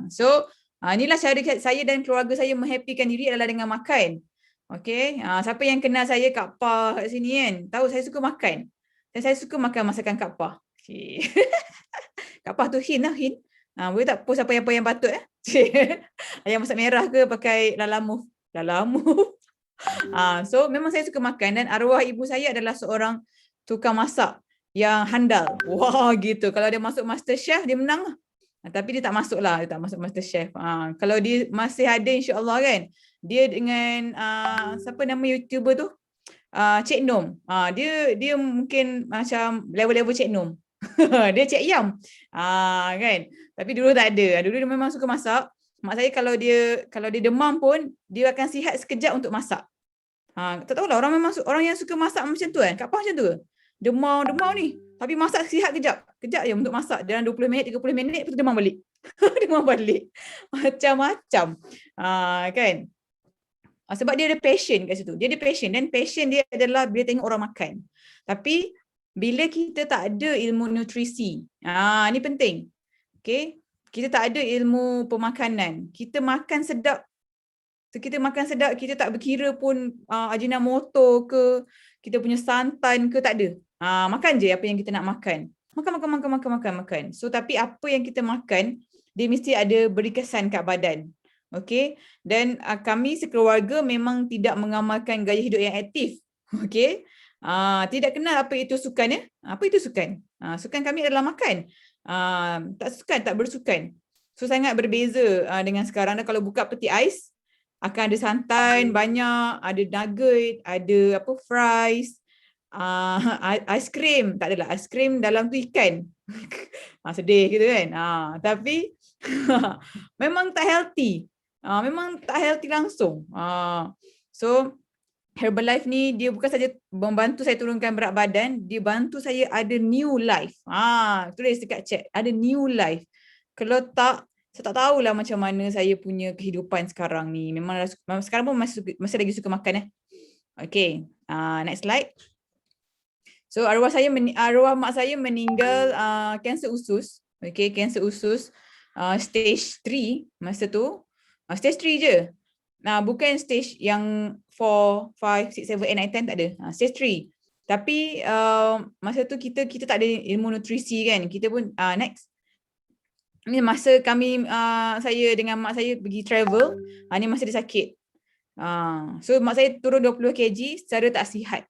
So, inilah cara saya dan keluarga saya menghappykan diri adalah dengan makan. Okay, siapa yang kenal saya Kak Pa kat sini kan, tahu saya suka makan. Dan saya suka makan masakan Kak Pah. Okay. Kak Pah tu Hin lah, Hin. Boleh tak post apa yang patut ayam masak merah ke pakai lalamove. Lalamove. So memang saya suka makan dan arwah ibu saya adalah seorang tukang masak yang handal. Wah gitu. Kalau dia masuk MasterChef dia menang lah. Tapi dia tak masuk lah, dia tak masuk MasterChef. Kalau dia masih ada insya-Allah kan. Dia dengan siapa nama YouTuber tu? Cik Nom. Dia mungkin macam level-level Cik Nom. Dia Cik Yam. Kan. Tapi dulu tak ada. Dulu dia memang suka masak. Mak saya kalau dia demam pun dia akan sihat sekejap untuk masak. Tak tahulah orang yang suka masak macam tu kan. Kak Pah macam tu ke? Demam ni. Tapi masak sihat kejap. Kejap je untuk masak. Dalam 20 minit, 30 minit lepas tu demam balik. Demam balik. Macam-macam. Kan? Sebab dia ada passion kat situ. Dia ada passion dan passion dia adalah bila tengok orang makan. Tapi bila kita tak ada ilmu nutrisi. Ni penting. Okay? Kita tak ada ilmu pemakanan. Kita makan sedap. Kita tak berkira pun ajinomoto ke, kita punya santan ke, tak ada. Makan je apa yang kita nak makan. Makan. So tapi apa yang kita makan, dia mesti ada beri kesan kat badan. Okay. Dan kami sekeluarga memang tidak mengamalkan gaya hidup yang aktif. Okay. Tidak kenal apa itu sukan ya. Apa itu sukan? Sukan kami adalah makan. Tak bersukan. So sangat berbeza dengan sekarang. Dan kalau buka peti ais, akan ada santan banyak, ada nugget, ada fries, aiskrim. Tak adalah aiskrim dalam tu ikan. Sedih gitu kan. Tapi memang tak healthy. Memang tak healthy langsung. So Herbalife ni dia bukan saja membantu saya turunkan berat badan, dia bantu saya ada new life. Tulis dekat chat, ada new life. Kalau tak, saya tak tahulah macam mana saya punya kehidupan sekarang ni. Memang sekarang pun masih lagi suka makan. Okay, next slide. So arwah mak saya meninggal kanser usus. Okay, kanser usus stage 3 masa tu. Stage 3 je. Bukan stage yang 4, 5, 6, 7, 8, 9, 10 tak ada. Stage 3. Tapi masa tu kita tak ada ilmu nutrisi kan. Kita pun next. Ni masa saya dengan mak saya pergi travel, ni masa dia sakit. So mak saya turun 20 kg secara tak sihat.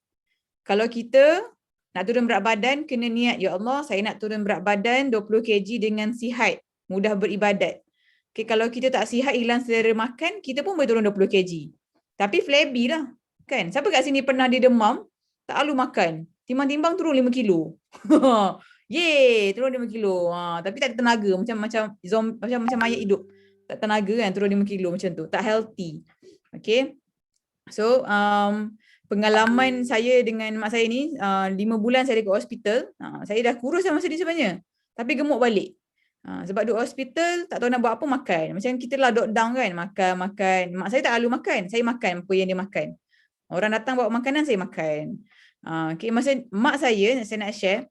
Kalau kita nak turun berat badan, kena niat, ya Allah, saya nak turun berat badan 20 kg dengan sihat, mudah beribadat. Okay, kalau kita tak sihat, hilang selera makan, kita pun boleh turun 20 kg. Tapi flabby lah. Kan? Siapa kat sini pernah dia demam, tak lalu makan. Timbang-timbang turun 5 kilo. Yeay, turun 5 kilo. Tapi tak ada tenaga, macam mayat hidup. Tak tenaga kan, turun 5 kilo macam tu. Tak healthy. Okay. So, pengalaman saya dengan mak saya ni, 5 bulan saya dekat hospital. Saya dah kurus dah masa ni sebenarnya. Tapi gemuk balik. Sebab duduk hospital, tak tahu nak buat apa, makan. Macam kita lah lockdown kan, makan. Mak saya tak lalu makan. Saya makan apa yang dia makan. Orang datang bawa makanan, saya makan. Okay, masa mak saya nak share,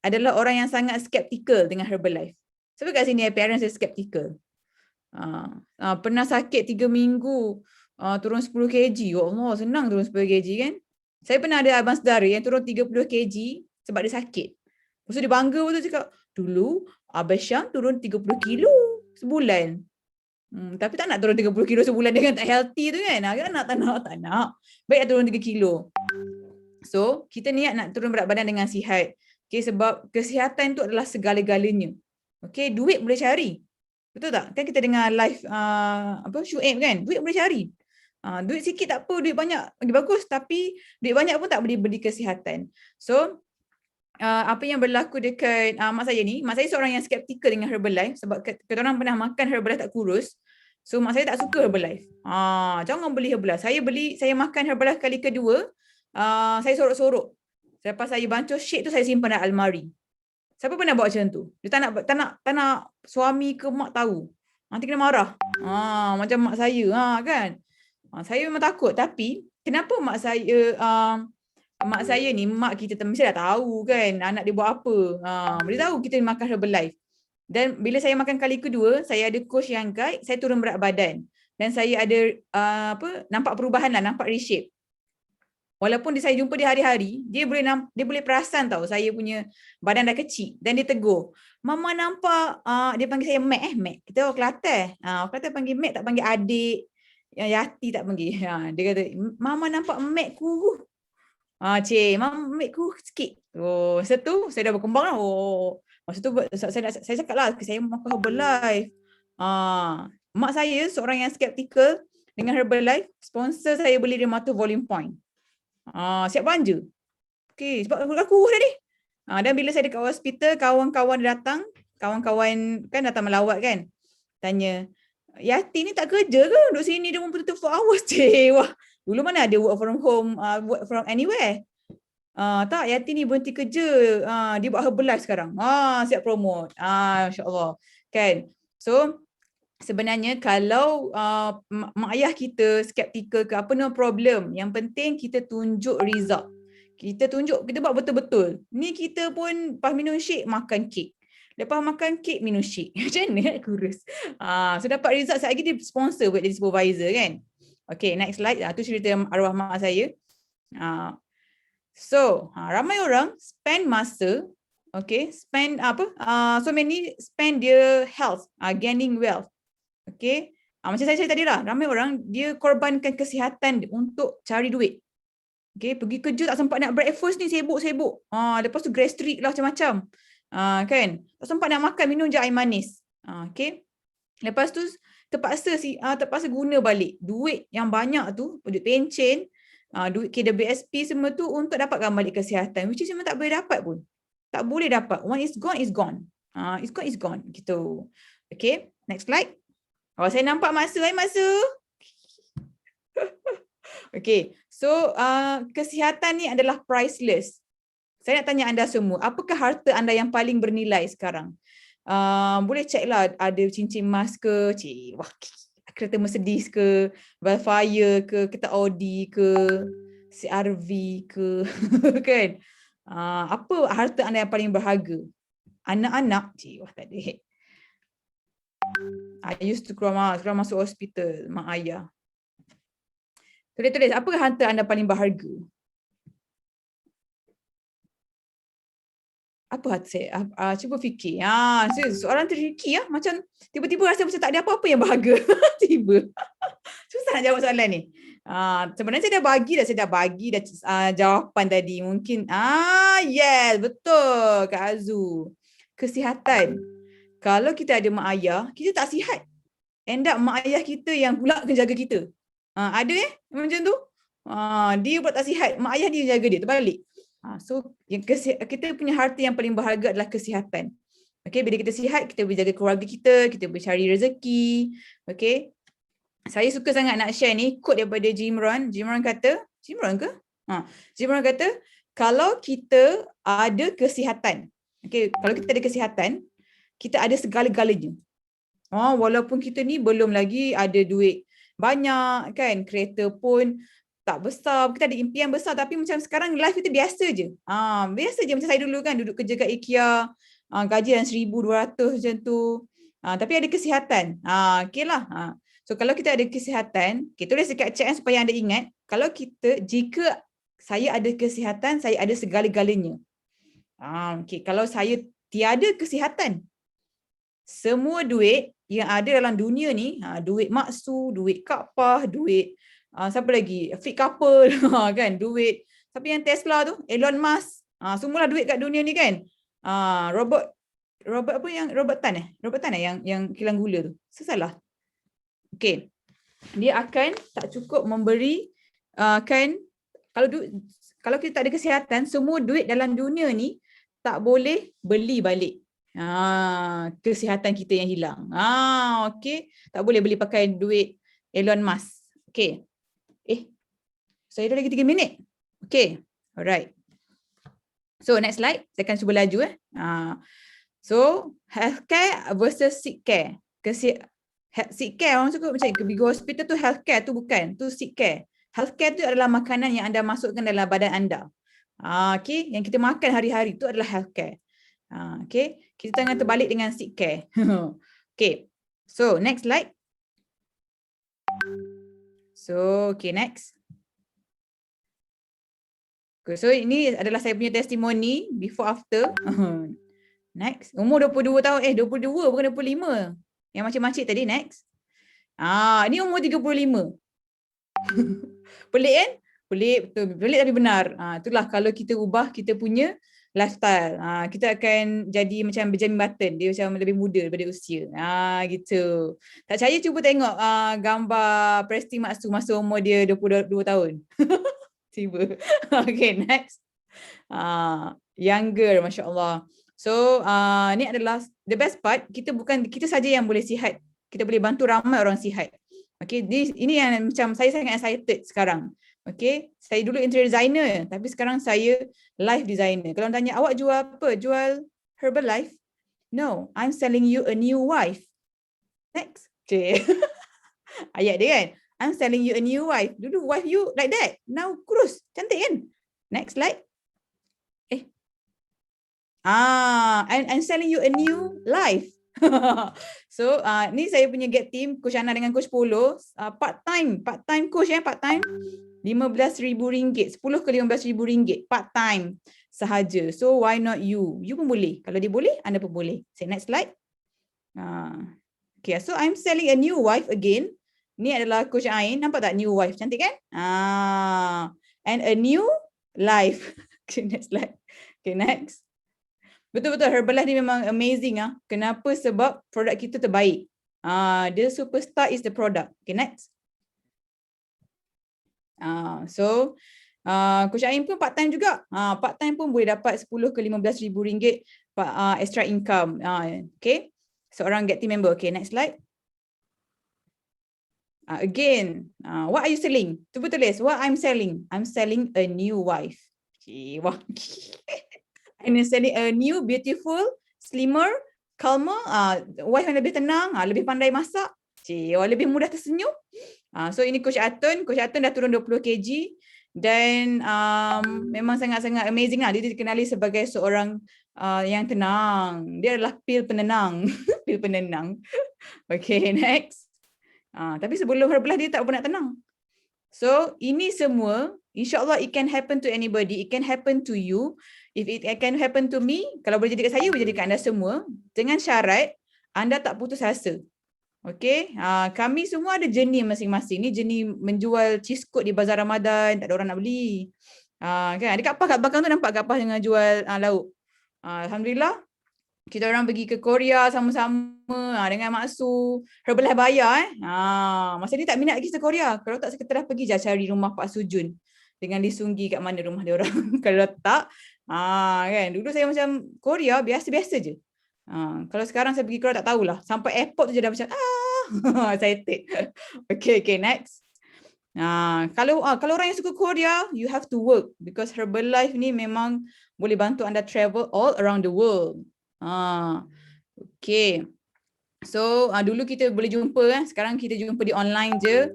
adalah orang yang sangat skeptikal dengan Herbalife. Sebab kat sini parents saya skeptikal. Pernah sakit 3 minggu, turun 10 kg. Ya Allah, senang turun 10 kg kan. Saya pernah ada abang saudara yang turun 30 kg sebab dia sakit. Lepas tu dia bangga betul, cakap, dulu Abang Syam turun 30 kilo sebulan. Tapi tak nak turun 30 kilo sebulan dengan tak healthy tu kan. Tak nak. Baik turun 3 kilo. So, kita niat nak turun berat badan dengan sihat. Okay, sebab kesihatan tu adalah segala-galanya. Okay, duit boleh cari. Betul tak? Kan kita dengar live Shuaib kan? Duit boleh cari. Duit sikit tak apa, duit banyak lagi bagus. Tapi duit banyak pun tak boleh beli kesihatan. So, apa yang berlaku dekat mak saya ni, mak saya seorang yang skeptikal dengan Herbalife sebab kita orang pernah makan Herbalife tak kurus. So mak saya tak suka Herbalife. Jangan beli Herbalife. Saya makan Herbalife kali kedua, saya sorok-sorok. Lepas saya bancuh shake tu, saya simpan dalam almari. Siapa pernah buat macam tu? Dia tak nak suami ke mak tahu. Nanti kena marah. Macam mak saya kan. Saya memang takut, tapi kenapa mak saya ni, mak kita mesti dah tahu kan anak dia buat apa. Dia tahu kita makan Herbalife. Dan bila saya makan kali kedua, saya ada coach yang guide, saya turun berat badan. Dan saya ada nampak perubahan lah, nampak reshape. Walaupun saya jumpa dia hari-hari, dia boleh perasan tahu saya punya badan dah kecil dan dia tegur. Mama nampak, dia panggil saya Mek Mek. Kita orang Kelantan. Orang Kelantan panggil Mek, tak panggil adik. Yang Yati tak panggil. Dia kata, Mama nampak Mek kurus. Cik, Mama Mek kurus sikit. Oh, masa tu saya dah berkembang lah. Oh, masa tu saya cakap lah, saya makan Herbalife. Mak saya seorang yang skeptikal dengan Herbalife, sponsor saya beli Dermato Volume Point. Siap belanja. Okey, sebab aku kurus dah ni. Dan bila saya dekat hospital, kawan-kawan datang, kawan-kawan kan datang melawat kan. Tanya, Yati ni tak kerja ke? Duduk sini dia 24 hours. Cik, wah. Dulu mana ada work from home, work from anywhere. Tak, Yati ni berhenti kerja. Dia buat Herbalife sekarang. Siap promote. Masya-Allah. Kan? So, sebenarnya kalau mak ayah kita skeptikal ke apa no problem, yang penting kita tunjuk result. Kita tunjuk kita buat betul-betul. Ni kita pun pas minum shake makan kek. Lepas makan kek minum shake. Macam mana kurus. So dapat result sekejap lagi dia sponsor buat jadi supervisor kan. Okay, next slide. Tu cerita arwah mak saya. So ramai orang spend masa, okay, spend apa? So many spend their health, gaining wealth. Okay. Macam saya cakap tadi lah, ramai orang dia korbankan kesihatan untuk cari duit. Okay, pergi kerja tak sempat nak breakfast ni, sibuk-sibuk. Lepas tu gastrik lah macam-macam. Kan? Tak sempat nak makan, minum je air manis. Okay. Lepas tu terpaksa guna balik duit yang banyak tu, duit pencen, duit KWSP semua tu untuk dapatkan balik kesihatan. Which is memang tak boleh dapat pun. Tak boleh dapat. One is gone, is gone. Is gone. Gitu. Okay, next slide. Saya nampak masa. Okay, so kesihatan ni adalah priceless. Saya nak tanya anda semua, apakah harta anda yang paling bernilai sekarang? Boleh check lah, ada cincin emas ke, kereta Mercedes ke, Velfire ke, kereta Audi ke, CRV ke, kan? Apa harta anda yang paling berharga? Anak-anak, tak ada. I used to keluar masuk hospital, mak ayah. Tulis, apa harta anda paling berharga? Apa harta saya? Cuba fikir. Soalan tricky macam tiba-tiba rasa macam tak ada apa-apa yang berharga. Tiba. Susah nak jawab soalan ni. Sebenarnya saya dah bagi jawapan tadi. Mungkin, yes, betul Kak Azu. Kesihatan. Kalau kita ada mak ayah, kita tak sihat. End up mak ayah kita yang pula kena jaga kita. Ada macam tu. Dia pula tak sihat, mak ayah dia jaga dia, terbalik. So kita punya harta yang paling berharga adalah kesihatan. Okay, bila kita sihat, kita boleh jaga keluarga kita boleh cari rezeki. Okay. Saya suka sangat nak share ni quote daripada Jim Rohn. Jim Rohn kata, kalau kita ada kesihatan, okay, kalau kita ada kesihatan, kita ada segala-galanya. Walaupun kita ni belum lagi ada duit banyak kan, kereta pun tak besar, kita ada impian besar, tapi macam sekarang life kita biasa je. Biasa je macam saya dulu kan, duduk kerja kat IKEA, gaji yang 1,200 macam tu. Tapi ada kesihatan. Okay lah. So kalau kita ada kesihatan, kita tulis dekat chat supaya anda ingat, jika saya ada kesihatan, saya ada segala-galanya. Okay, kalau saya tiada kesihatan, semua duit yang ada dalam dunia ni, duit Maksu, duit Kak Pah, duit siapa lagi? Fit Couple, kan? Duit siapa yang Tesla tu? Elon Musk. Semualah duit kat dunia ni kan? Robert Tan yang kilang gula tu. Salah. Okey. Dia akan tak cukup memberi kan, kalau kita tak ada kesihatan, semua duit dalam dunia ni tak boleh beli balik kesihatan kita yang hilang. Okey, tak boleh beli pakai duit Elon Musk. Okey. Saya dah lagi 3 minit. Okey. Alright. So next slide, saya akan cuba laju So healthcare versus sick care. Sick care orang suka macam pergi hospital tu, healthcare tu bukan, tu sick care. Healthcare tu adalah makanan yang anda masukkan dalam badan anda. Okey, yang kita makan hari-hari tu adalah healthcare. Okay, kita tengah terbalik dengan sick care. Okay, so next slide. So, okay, next. So ini adalah saya punya testimoni before after. Next. Umur 22 tahun. 22 bukan 25. Yang macam-macam tadi. Next. Ini umur 35. Pelik kan? Pelik betul. Pelik tapi benar. Itulah kalau kita ubah kita punya lifestyle. Kita akan jadi macam Benjamin Button. Dia macam lebih muda daripada usia. Gitu. Tak percaya cuba tengok gambar Presti Maksu masa umur dia 22 tahun. Tiba. Okay, next. Younger, Masya Allah. So, ni adalah the best part. Kita bukan kita saja yang boleh sihat. Kita boleh bantu ramai orang sihat. Okay, ini yang macam saya sangat excited sekarang. Okay, saya dulu interior designer, tapi sekarang saya life designer. Kalau tanya awak jual apa? Jual Herbalife? No, I'm selling you a new wife. Next. Okay. Ayat dia kan? I'm selling you a new wife. Dulu wife you like that. Now kurus. Cantik kan? Next slide. I'm selling you a new life. So, ni saya punya get team, Coach Ana dengan Coach Polo, part-time coach part-time, RM15,000, 10 ke RM15,000, part-time sahaja. So, why not you? You pun boleh. Kalau dia boleh, anda pun boleh. Say next slide. Okay, so I'm selling a new wife again. Ni adalah Coach Ain, nampak tak new wife? Cantik kan? And a new life. Okay, next slide. Okay, next. Betul-betul Herbalife ni memang amazing. Kenapa? Sebab produk kita terbaik. The superstar is the product. Okay, next. So, Coach Aim pun part-time juga. Part-time pun boleh dapat 10 ke RM15,000 extra income. Okay. Seorang get team member. Okay, next slide. Again, what are you selling? Cuba tulis, what I'm selling? I'm selling a new wife. Okay, wah. And selling a new, beautiful, slimmer, calmer, wife yang lebih tenang, lebih pandai masak, lebih mudah tersenyum. So ini Coach Atun dah turun 20 kg dan memang sangat-sangat amazing lah. Dia dikenali sebagai seorang yang tenang. Dia adalah pil penenang. Pil penenang. Okay, next. Tapi sebelum Herbalife dia tak pernah tenang. So ini semua, insyaAllah it can happen to anybody, it can happen to you. If it can happen to me, kalau boleh jadi kat saya, boleh jadi kat anda semua. Dengan syarat, anda tak putus asa. Okay, kami semua ada journey masing-masing. Ni journey menjual cheese coat di Bazar Ramadan, tak ada orang nak beli. Kan? Dekat kat belakang tu nampak kat pas dengan jual lauk. Alhamdulillah, kita orang pergi ke Korea sama-sama dengan Maksu. Herbalife bayar. Masa ni tak minat lagi ke Korea. Kalau tak, saya pergi je cari rumah Pak Sujun. Dengan disunggi kat mana rumah dia orang. Kalau tak, kan. Dulu saya macam Korea biasa-biasa je. Kalau sekarang saya pergi Korea tak tahulah. Sampai airport tu je dah macam saya take. Okay, next. Kalau orang yang suka Korea, you have to work because Herbalife ni memang boleh bantu anda travel all around the world. Okay. So dulu kita boleh jumpa sekarang kita jumpa di online je.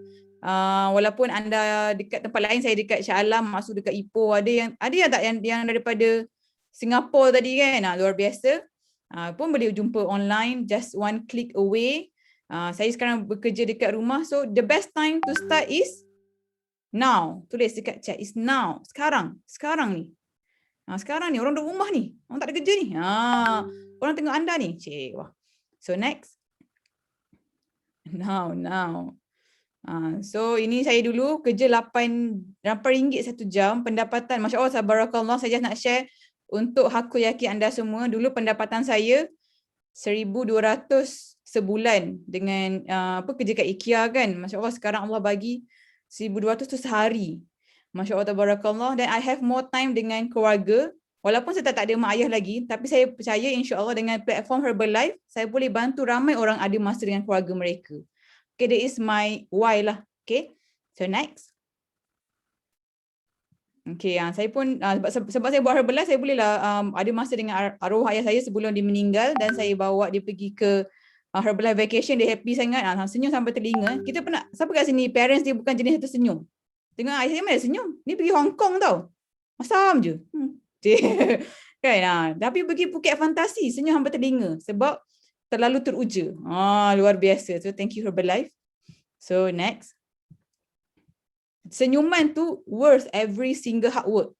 Walaupun anda dekat tempat lain, saya dekat Shah Alam, Maksu dekat Ipoh, ada yang tak yang daripada Singapura tadi kan, luar biasa. Pun boleh jumpa online, just one click away. Saya sekarang bekerja dekat rumah, so the best time to start is now. Tulis dekat chat, is now. Sekarang ni. Sekarang ni orang duduk rumah ni, orang tak ada kerja ni. Orang tengok anda ni. Wah. So next. Now. So ini saya dulu kerja RM8 1 jam, pendapatan Masya Allah, Tabarakallah. Saya just nak share untuk aku yakin anda semua. Dulu pendapatan saya 1,200 sebulan dengan kerja kat IKEA kan. Masya Allah, sekarang Allah bagi 1,200 tu sehari. Masya Allah, Tabarakallah. Dan I have more time dengan keluarga. Walaupun saya tak ada mak ayah lagi, tapi saya percaya insya-Allah dengan platform Herbalife, saya boleh bantu ramai orang ada masa dengan keluarga mereka. Okay, that is my why lah. Okay, so next. Okay, saya pun sebab saya buat Herbalife, saya bolehlah ada masa dengan arwah ayah saya sebelum dia meninggal dan saya bawa dia pergi ke Herbalife vacation. Dia happy sangat, senyum sampai telinga. Kita pernah, siapa kat sini parents dia bukan jenis satu senyum? Tengok ayah saya mana senyum. Ni pergi Hong Kong tau. Masam je. Kan, tapi pergi Phuket Fantasi, senyum sampai telinga sebab terlalu teruja. Luar biasa. So thank you Herbalife. So next. Senyuman tu worth every single hard work.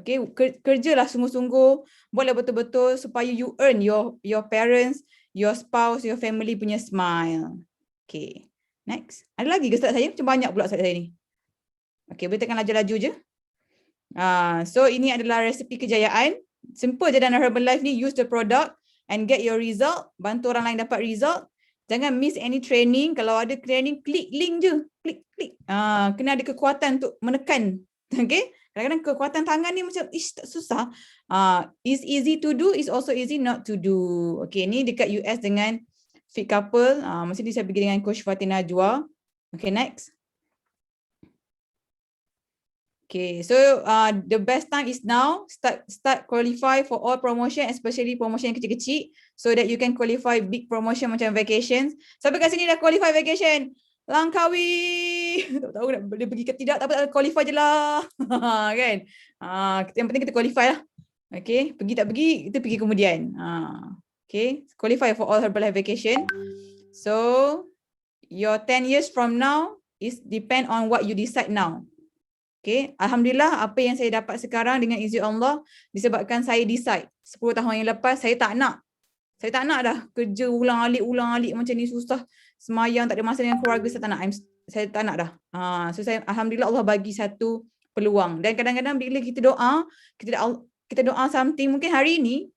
Okay, kerjalah sungguh-sungguh, buatlah betul-betul supaya you earn your parents, your spouse, your family punya smile. Okay, next. Ada lagi ke slide saya? Macam banyak pula slide saya ni. Okay, boleh tekan laju-laju je. So ini adalah resepi kejayaan. Simple je dalam Herbalife ni, use the product and get your result. Bantu orang lain dapat result. Jangan miss any training. Kalau ada training, klik link je. Klik. Kena ada kekuatan untuk menekan. Okay. Kadang-kadang kekuatan tangan ni macam, tak susah. Is easy to do, is also easy not to do. Okay, ni dekat US dengan Fit Couple. Masa ni saya pergi dengan Coach Fatina Najwa. Okay, next. Okay, so the best time is now. Start qualify for all promotion, especially promotion yang kecil-kecil, so that you can qualify big promotion macam vacations. Sampai kat sini dah qualify vacation. Langkawi. Tak tahu nak boleh pergi ke tidak, tapi qualify je lah. Kan? Yang penting kita qualify lah. Okay, pergi tak pergi, kita pergi kemudian. Okay, qualify for all Herbalife vacation. So, your 10 years from now is depend on what you decide now. Okay, Alhamdulillah apa yang saya dapat sekarang dengan izin Allah disebabkan saya decide 10 tahun yang lepas saya tak nak dah kerja ulang-alik macam ni susah, semayang tak ada masa dengan keluarga, saya tak nak dah. So saya Alhamdulillah Allah bagi satu peluang, dan kadang-kadang bila kita doa something, mungkin hari ni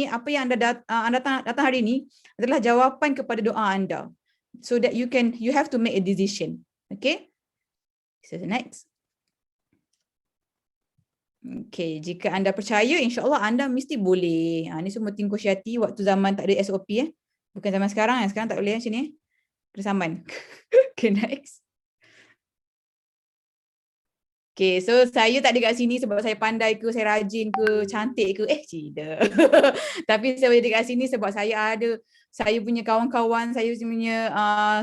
apa yang anda datang hari ni adalah jawapan kepada doa anda, so that you have to make a decision. Okay, so the next. Okay, jika anda percaya, insyaAllah anda mesti boleh. Ni semua tim Coach Yati waktu zaman tak ada SOP. Bukan zaman sekarang. Sekarang tak boleh macam ni. Kena saman. Okay, next. Okay, so saya tak ada kat sini sebab saya pandai ke, saya rajin ke, cantik ke. Tidak. Tapi saya ada kat sini sebab saya punya kawan-kawan, saya punya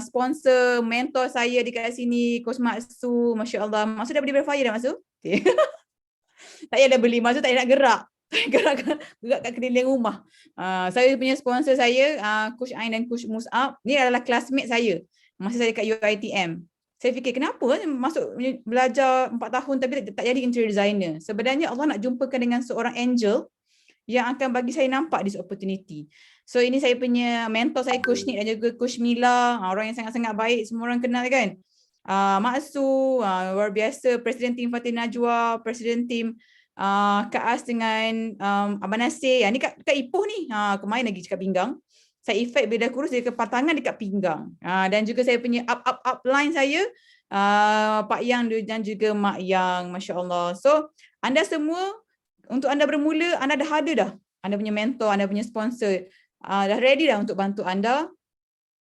sponsor, mentor saya dekat sini, Coach Maksu. Masya Allah. Maksu dah beli berapa dah Maksu? Okay. Tak payah dah beli, maksud tak payah nak gerak. Gerak kat keliling rumah. Saya punya sponsor saya, Coach Ain dan Coach Mus'ab, ni adalah classmate saya masa saya kat UiTM. Saya fikir kenapa masuk belajar 4 tahun tapi tak jadi interior designer. Sebenarnya Allah nak jumpakan dengan seorang angel yang akan bagi saya nampak this opportunity. So ini saya punya mentor saya, Coach Nick dan juga Coach Mila, orang yang sangat-sangat baik, semua orang kenal kan. Maksu, luar biasa, Presiden Tim Fatina Najwa, Presiden Tim Kak As dengan Abang Nasir. Ni kat Ipoh ni, kemarin lagi cakap pinggang. Saya efek bila dah kurus dia kepatangan dekat pinggang. Dan juga saya punya up line saya, Pak Yang dan juga Mak Yang, Masya Allah. So anda semua, untuk anda bermula, anda dah ada dah. Anda punya mentor, anda punya sponsor, dah ready dah untuk bantu anda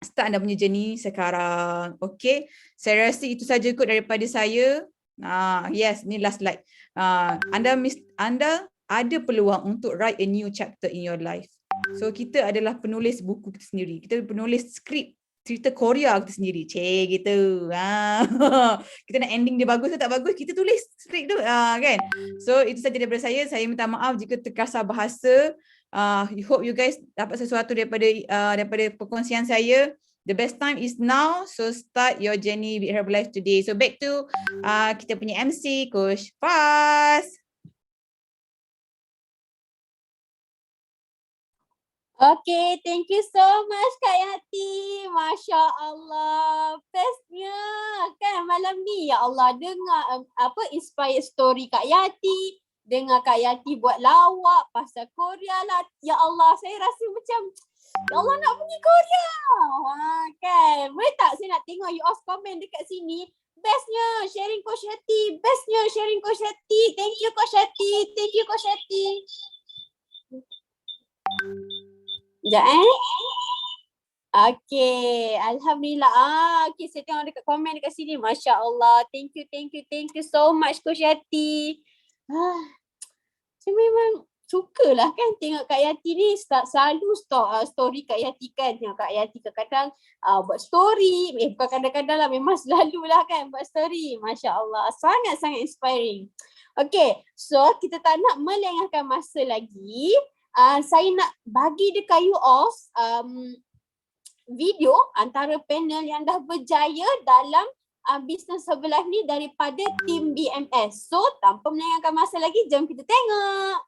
start anda punya journey sekarang. Okay, saya rasa itu saja kot daripada saya. Yes, ni last slide. Anda ada peluang untuk write a new chapter in your life. So kita adalah penulis buku kita sendiri. Kita penulis skrip cerita Korea kita sendiri. Gitu. Kita nak ending dia bagus atau tak bagus, kita tulis skrip tu, kan? So itu saja daripada saya. Saya minta maaf jika terkasar bahasa. Hope you guys dapat sesuatu daripada perkongsian saya. The best time is now, so start your journey with Herbalife today. So back to kita punya MC, Coach Faz. Okay, thank you so much Kak Yati. Masya Allah. Bestnya kan malam ni, ya Allah, dengar inspired story Kak Yati. Dengar Kak Yati buat lawak pasal Korea lah. Ya Allah, saya rasa macam ya Allah nak pergi Korea. Kan? Boleh tak saya nak tengok you all komen dekat sini. Bestnya sharing Coach Yati. Bestnya sharing Coach Yati. Thank you Coach Yati. Thank you Coach Yati. Sekejap Okay, Alhamdulillah. Okay, saya tengok dekat komen dekat sini. Masya Allah. Thank you so much Coach Yati. Saya memang sukalah kan tengok Kak Yati ni selalu story Kak Yati kan. Tengok Kak Yati kadang-kadang buat story. Bukan kadang-kadang lah, memang selalu lah kan buat story. Masya Allah. Sangat-sangat inspiring. Okay, so kita tak nak melengahkan masa lagi. Saya nak bagi dekat you all video antara panel yang dah berjaya dalam Business Herbalife ni daripada tim BMS. So tanpa melengahkan masa lagi, jom kita tengok.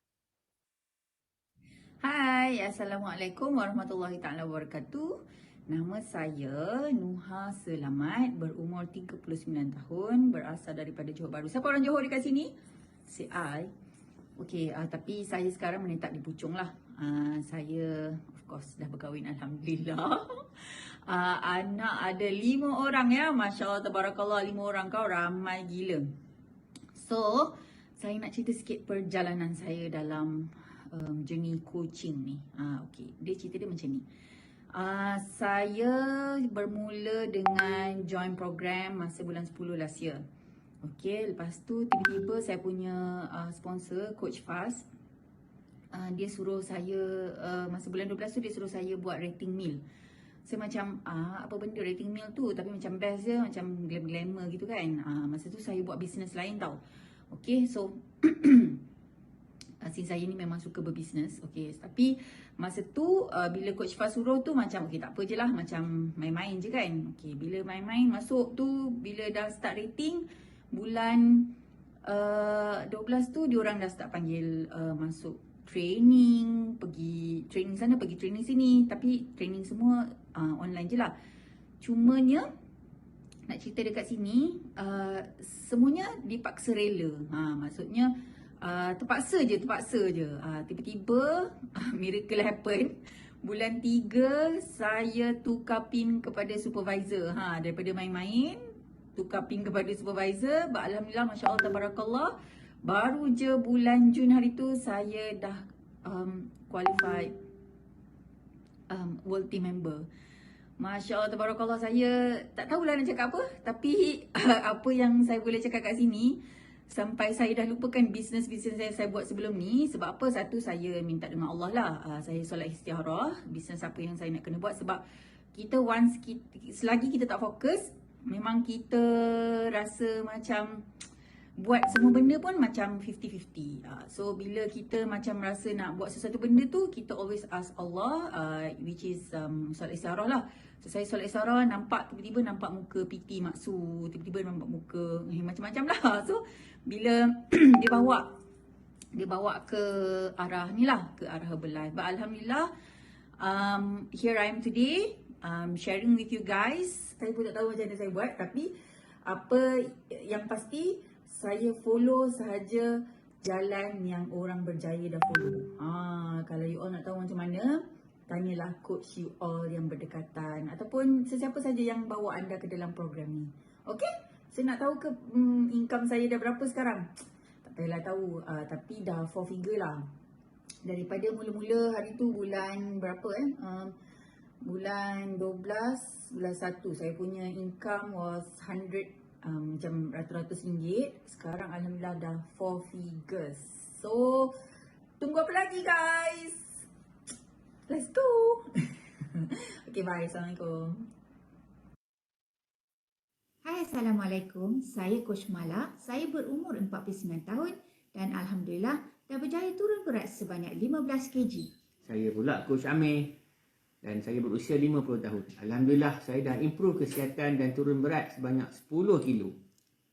Hai, Assalamualaikum warahmatullahi taala wabarakatuh. Nama saya Nuha Selamat, berumur 39 tahun, berasal daripada Johor Bahru. Siapa orang Johor dekat sini? Say I. Okey, tapi saya sekarang menetap di Puchong lah. Saya of course dah berkahwin, alhamdulillah. Anak ada 5 orang ya. Masya-Allah, tabarakallah, 5 orang, kau ramai gila. So, saya nak cerita sikit perjalanan saya dalam journey coaching ni. Okey, cerita dia macam ni. Saya bermula dengan join program masa bulan 10 last year. Okey, lepas tu tiba-tiba saya punya sponsor Coach Fast, dia suruh saya masa bulan 12 tu dia suruh saya buat rating meal. Saya macam apa benda rating meal tu, tapi macam best je, macam glamour gitu kan. Masa tu saya buat bisnes lain tau. Okey, so since saya ni memang suka berbisnes, okey, tapi masa tu bila Coach Fast suruh tu macam okey tak apa je lah, macam main-main je kan. Okey, bila main-main masuk tu, bila dah start rating bulan 12 tu diorang dah start panggil masuk training, pergi training sana, pergi training sini, tapi training semua online je lah. Cumanya nak cerita dekat sini, semuanya dipaksa rela. Maksudnya terpaksa je. Tiba-tiba miracle happen. Bulan 3 saya tukar pin kepada supervisor. Daripada main-main tukar pin kepada supervisor. Alhamdulillah, masya-Allah, tabarakallah. Baru je bulan Jun hari tu saya dah qualified world team member. Masya Allah, tabarakallah, saya tak tahulah nak cakap apa. Tapi apa yang saya boleh cakap kat sini, sampai saya dah lupakan bisnes-bisnes saya buat sebelum ni. Sebab apa? Satu, saya minta dengan Allah lah. Saya solat istiharah, bisnes apa yang saya nak kena buat. Sebab kita selagi kita tak fokus, memang kita rasa macam buat semua benda pun macam 50-50. So bila kita macam rasa nak buat sesuatu benda tu, kita always ask Allah, which is solat istiharah lah. So saya solat istiharah, tiba-tiba nampak muka PT Maksud, tiba-tiba nampak muka macam-macam lah. So bila dia bawa ke arah ni lah, ke arah Herbalife. But alhamdulillah, here I am today, sharing with you guys. Saya pun tak tahu macam mana saya buat, tapi apa yang pasti saya follow sahaja jalan yang orang berjaya dah follow. Kalau you all nak tahu macam mana, tanyalah coach you all yang berdekatan ataupun sesiapa saja yang bawa anda ke dalam program ni. Okay? Saya nak tahu ke income saya dah berapa sekarang? Tak payahlah tahu, tapi dah 4 figure lah. Daripada mula-mula hari tu bulan berapa bulan 12, bulan 1 saya punya income was 100, macam ratus-ratus ringgit. Sekarang alhamdulillah dah 4 figures. So tunggu apa lagi guys? Let's go. Okay, bye. Assalamualaikum. Hai, Assalamualaikum. Saya Coach Mala. Saya berumur 49 tahun dan alhamdulillah dah berjaya turun berat sebanyak 15 kg. Saya pula Coach Amir dan saya berusia 50 tahun. Alhamdulillah, saya dah improve kesihatan dan turun berat sebanyak 10 kilo.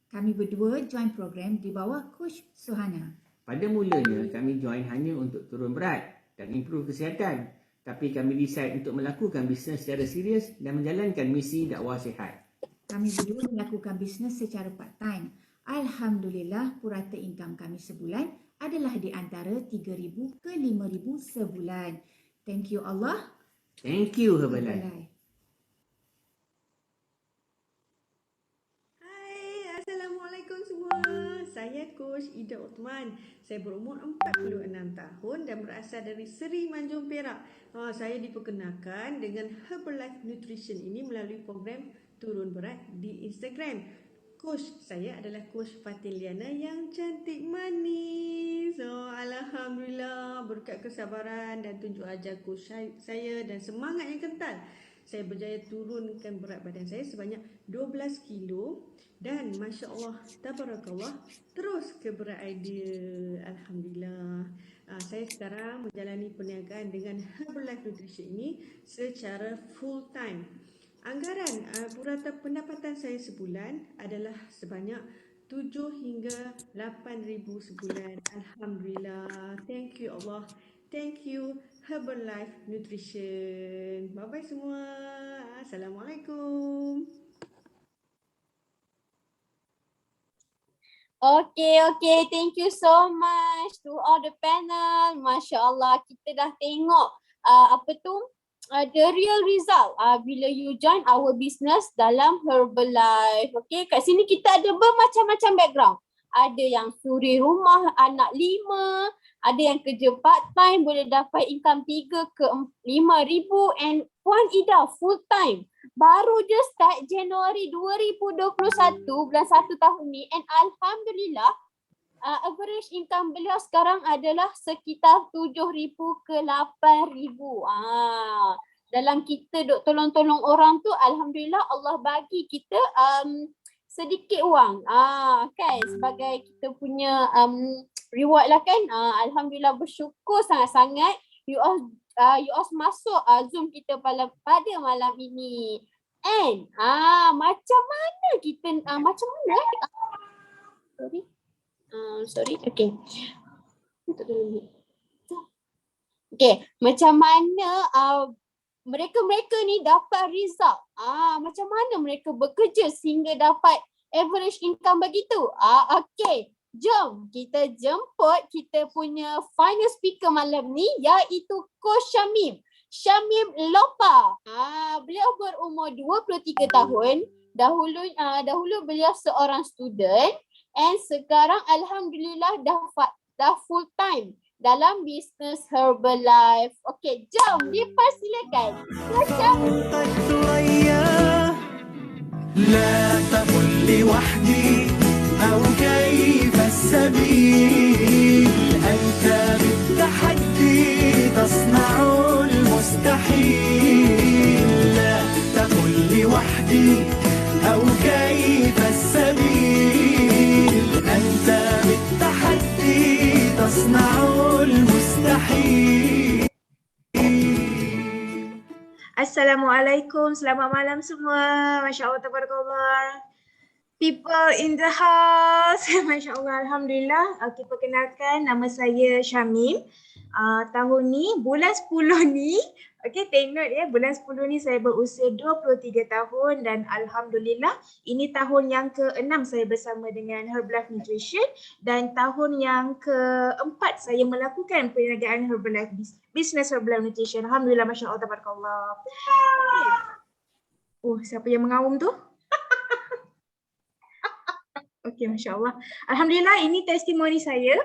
Kami berdua join program di bawah Coach Suhana. Pada mulanya, kami join hanya untuk turun berat dan improve kesihatan. Tapi kami decide untuk melakukan bisnes secara serius dan menjalankan misi dakwah sihat. Kami berdua melakukan bisnes secara part-time. Alhamdulillah, purata income kami sebulan adalah di antara 3,000 ke 5,000 sebulan. Thank you Allah. Thank you Herbalife. Hai, Assalamualaikum semua. Saya Coach Ida Othman. Saya berumur 46 tahun dan berasal dari Seri Manjung Perak. Saya diperkenalkan dengan Herbalife Nutrition ini melalui program turun berat di Instagram. Coach saya adalah Coach Fatiliana yang cantik manis. Alhamdulillah, berkat kesabaran dan tunjuk ajar coach saya dan semangat yang kental, saya berjaya turunkan berat badan saya sebanyak 12 kilo dan Masya Allah, tabarakallah, terus ke berat ideal. Alhamdulillah. Saya sekarang menjalani perniagaan dengan Herbalife Nutrition ini secara full time. Anggaran purata pendapatan saya sebulan adalah sebanyak 7 hingga 8,000 sebulan. Alhamdulillah. Thank you Allah. Thank you Herbalife Nutrition. Bye-bye semua. Assalamualaikum. Okay. Thank you so much to all the panel. Masya Allah, kita dah tengok the real result bila you join our business dalam Herbalife. Okay, kat sini kita ada bermacam-macam background. Ada yang suri rumah anak 5, ada yang kerja part time boleh dapat income 3 ke 5,000, and Puan Ida full time. Baru je start Januari 2021, bulan 1 tahun ni, and alhamdulillah average income beliau sekarang adalah sekitar 7,000 ke 8,000. Dalam kita duk tolong-tolong orang tu, alhamdulillah Allah bagi kita sedikit wang. Kan sebagai kita punya reward lah kan. Alhamdulillah, bersyukur sangat-sangat you all masuk Zoom kita pada malam ini. And macam mana kita sorry. Okay, macam mana mereka ni dapat result? Macam mana mereka bekerja sehingga dapat average income begitu? Okay, jom kita jemput kita punya final speaker malam ni, iaitu Coach Syamim Lopa. Beliau berumur 23 tahun. Dahulu beliau seorang student, and sekarang alhamdulillah dah full time dalam bisnes Herbalife. Okay, jom dipersilakan. لا تقل لي وحدي أو كيف السبيل أنت بالتحدي تصنع المستحيل لا تقل لي وحدي أو كيف السبيل أنت بالتحدي تصنع المستحيل. Assalamualaikum, selamat malam semua. Masya Allah, tabarakallah. People in the house. Masya Allah, alhamdulillah. Okay, perkenalkan, nama saya Syamim. Tahun ni, bulan 10 ni, okay, take note ya, bulan 10 ni saya berusia 23 tahun dan alhamdulillah ini tahun yang ke-6 saya bersama dengan Herbalife Nutrition, dan tahun yang ke-4 saya melakukan perniagaan Herbalife Business Herbalife Nutrition. Alhamdulillah, Masya Allah, tabarakallah. Siapa yang mengaum tu? Okay, Masya Allah. Alhamdulillah, ini testimoni saya.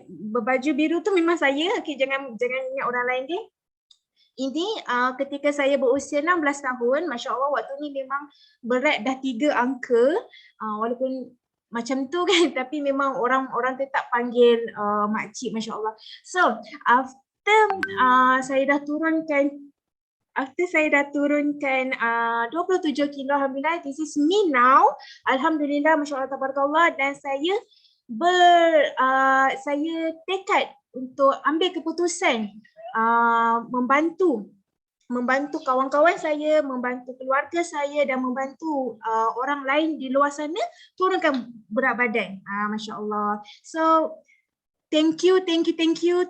Berbaju biru tu memang saya. Okay, jangan ingat orang lain, okay? Ini ketika saya berusia 16 tahun, Masya Allah, waktu ni memang berat dah 3 angka. Walaupun macam tu kan, tapi memang orang tetap panggil makcik, Masya Allah. So, after saya dah turunkan 27 kilo, alhamdulillah, this is me now. Alhamdulillah, Masya Allah, tabarakallah, dan saya tekad untuk ambil keputusan membantu kawan-kawan saya, membantu keluarga saya dan membantu orang lain di luar sana turunkan berat badan. Masya Allah. So thank you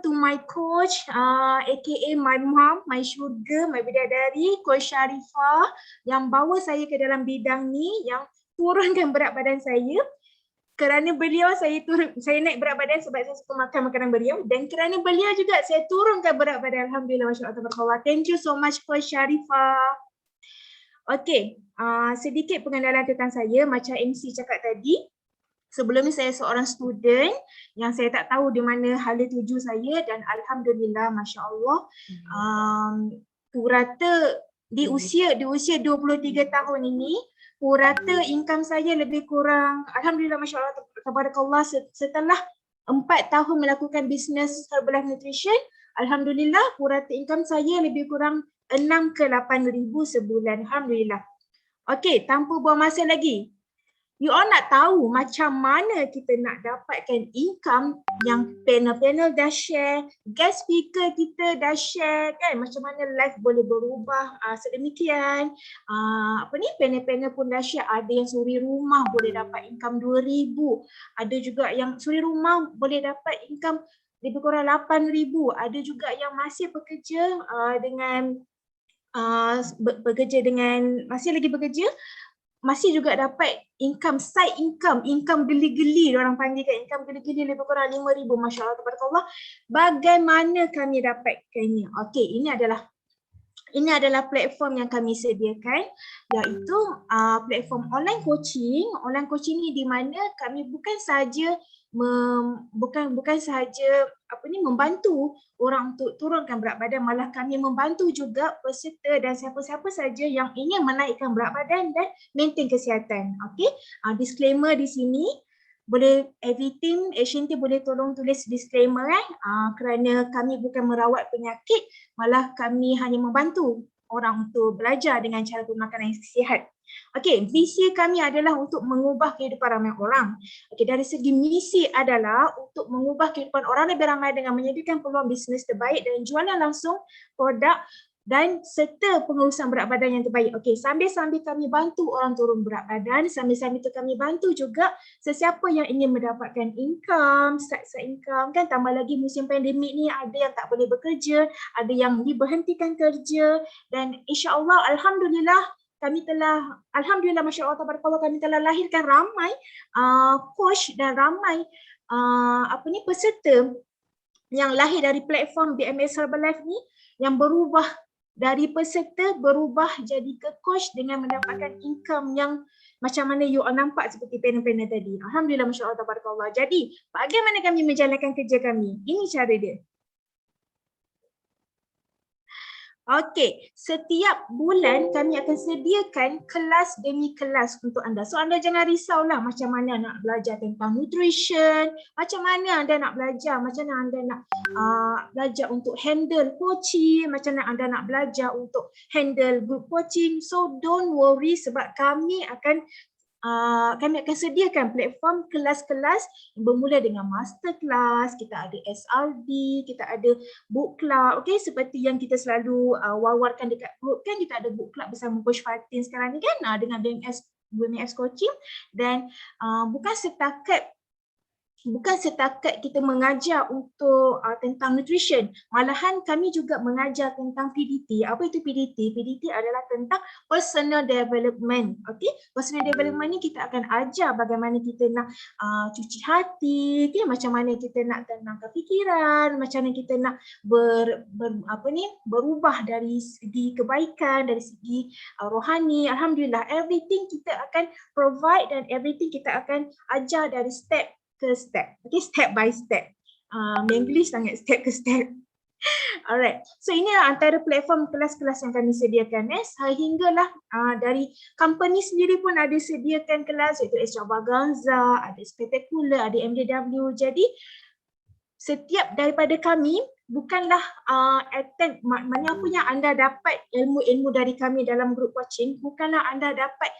to my coach, aka my mom, my sugar, my bidadari, Coach Sharifah, yang bawa saya ke dalam bidang ni, yang turunkan berat badan saya. Kerana beliau saya naik berat badan sebab saya suka makan makanan beliau, dan kerana beliau juga saya turunkan berat badan. Alhamdulillah, Masya Allah. Thank you so much Coach Sharifah. Okay, sedikit pengenalan tentang saya. Macam MC cakap tadi, sebelum ni saya seorang student yang saya tak tahu di mana hala tuju saya, dan alhamdulillah, Masya Allah, purata di usia 23 tahun ini, purata income saya lebih kurang, alhamdulillah, Masya Allah, tabarakallah, setelah 4 tahun melakukan bisnes Herbalife Nutrition, alhamdulillah, purata income saya lebih kurang 6 ke 8 ribu sebulan. Alhamdulillah. Okey, tanpa buang masa lagi, you all nak tahu macam mana kita nak dapatkan income yang panel-panel dah share, guest speaker kita dah share kan, macam mana live boleh berubah sedemikian. Panel-panel pun dah share, ada yang suri rumah boleh dapat income 2,000, ada juga yang suri rumah boleh dapat income lebih kurang 8,000, ada juga yang masih bekerja masih juga dapat income, side income geli-geli, orang panggil kan, income geli-geli lebih kurang 5,000. Masya Allah, tabarakallah. Bagaimana kami dapatkannya? Okey, ini adalah platform yang kami sediakan, iaitu platform online coaching. Online coaching ni di mana kami bukan sahaja membantu orang untuk turunkan berat badan, malah kami membantu juga peserta dan siapa-siapa saja yang ingin menaikkan berat badan dan maintain kesihatan. Okey, disclaimer di sini, boleh everything Asian Team boleh tolong tulis disclaimer kerana kami bukan merawat penyakit, malah kami hanya membantu orang untuk belajar dengan cara bermakanan yang sihat. Okey, visi kami adalah untuk mengubah kehidupan ramai orang. Okey, dari segi misi adalah untuk mengubah kehidupan orang lebih ramai dengan menyediakan peluang bisnes terbaik dan jualan langsung produk dan serta pengurusan berat badan yang terbaik. Okey, sambil-sambil kami bantu orang turun berat badan, sambil-sambil itu kami bantu juga sesiapa yang ingin mendapatkan income, side income kan, tambah lagi musim pandemik ni ada yang tak boleh bekerja, ada yang diberhentikan kerja, dan insya-Allah alhamdulillah Masya Allah, tabarakallah, kami telah lahirkan ramai coach dan ramai peserta yang lahir dari platform BMS Herbalife ni, yang berubah dari peserta berubah jadi ke coach dengan mendapatkan income yang macam mana you all nampak seperti panel-panel tadi. Alhamdulillah, Masya Allah, tabarakallah. Jadi bagaimana kami menjalankan kerja kami? Ini cara dia. Okey, setiap bulan kami akan sediakan kelas demi kelas untuk anda. So anda jangan risaulah macam mana nak belajar tentang nutrition, macam mana anda nak belajar, macam mana anda nak belajar untuk handle coaching, macam mana anda nak belajar untuk handle group coaching. So don't worry, sebab kami akan sediakan platform kelas-kelas bermula dengan masterclass, kita ada SRD, kita ada book club. Okey, seperti yang kita selalu wawarkan dekat group kan, kita ada book club bersama Coach Fatin sekarang ni kan, dengan BMS Coaching. Dan bukan setakat kita mengajar untuk tentang nutrition, malahan kami juga mengajar tentang PDT. Apa itu PDT? PDT adalah tentang personal development. Okey, personal development ni kita akan ajar bagaimana kita nak cuci hati, okay? Macam mana kita nak tenangkan fikiran, macam mana kita nak berubah dari segi kebaikan, dari segi rohani. Alhamdulillah, everything kita akan provide dan everything kita akan ajar dari step ke step. Okay, step by step. English sangat step ke step. Alright, so inilah antara platform kelas-kelas yang kami sediakan. Sehinggalah dari company sendiri pun ada sediakan kelas, iaitu Extravaganza, ada Spectacular, ada MDW. Jadi setiap daripada kami bukanlah attend, mana apa yang anda dapat ilmu-ilmu dari kami dalam group coaching, bukanlah anda dapat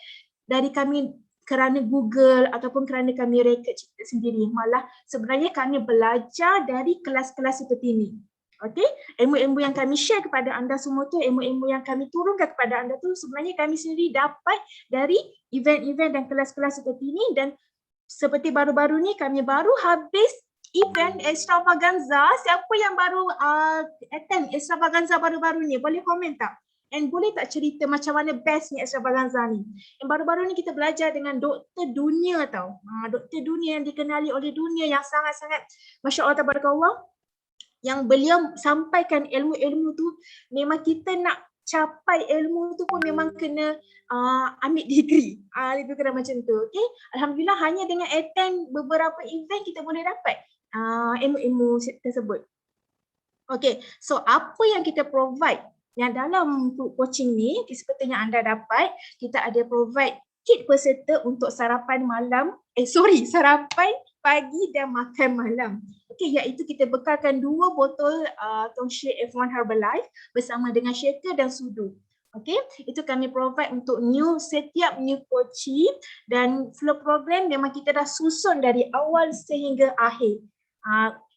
dari kami kerana Google ataupun kerana kami reka cerita sendiri. Malah sebenarnya kami belajar dari kelas-kelas seperti ini. Okey, ilmu-ilmu yang kami share kepada anda semua tu, ilmu-ilmu yang kami turunkan kepada anda tu sebenarnya kami sendiri dapat dari event-event dan kelas-kelas seperti ini. Dan seperti baru-baru ni kami baru habis event Extravaganza. Siapa yang baru attend Extravaganza baru-baru ni boleh komen tak? And boleh tak cerita macam mana bestnya Extravaganza ni? Yang baru-baru ni kita belajar dengan doktor dunia tau. Doktor dunia yang dikenali oleh dunia, yang sangat-sangat Masya Allah, tabarakallah. Yang beliau sampaikan ilmu-ilmu tu, memang kita nak capai ilmu tu pun memang kena ambil degree. Lebih kurang macam tu. Okay? Alhamdulillah, hanya dengan attend beberapa event kita boleh dapat ilmu-ilmu tersebut. Okay, so apa yang kita provide? Yang dalam coaching ni, seperti yang anda dapat, kita ada provide kit peserta untuk sarapan pagi dan makan malam. Okey, iaitu kita bekalkan 2 botol Tongshie F1 Herbalife bersama dengan shaker dan sudu. Okey, itu kami provide untuk setiap new coachee, dan flow program memang kita dah susun dari awal sehingga akhir.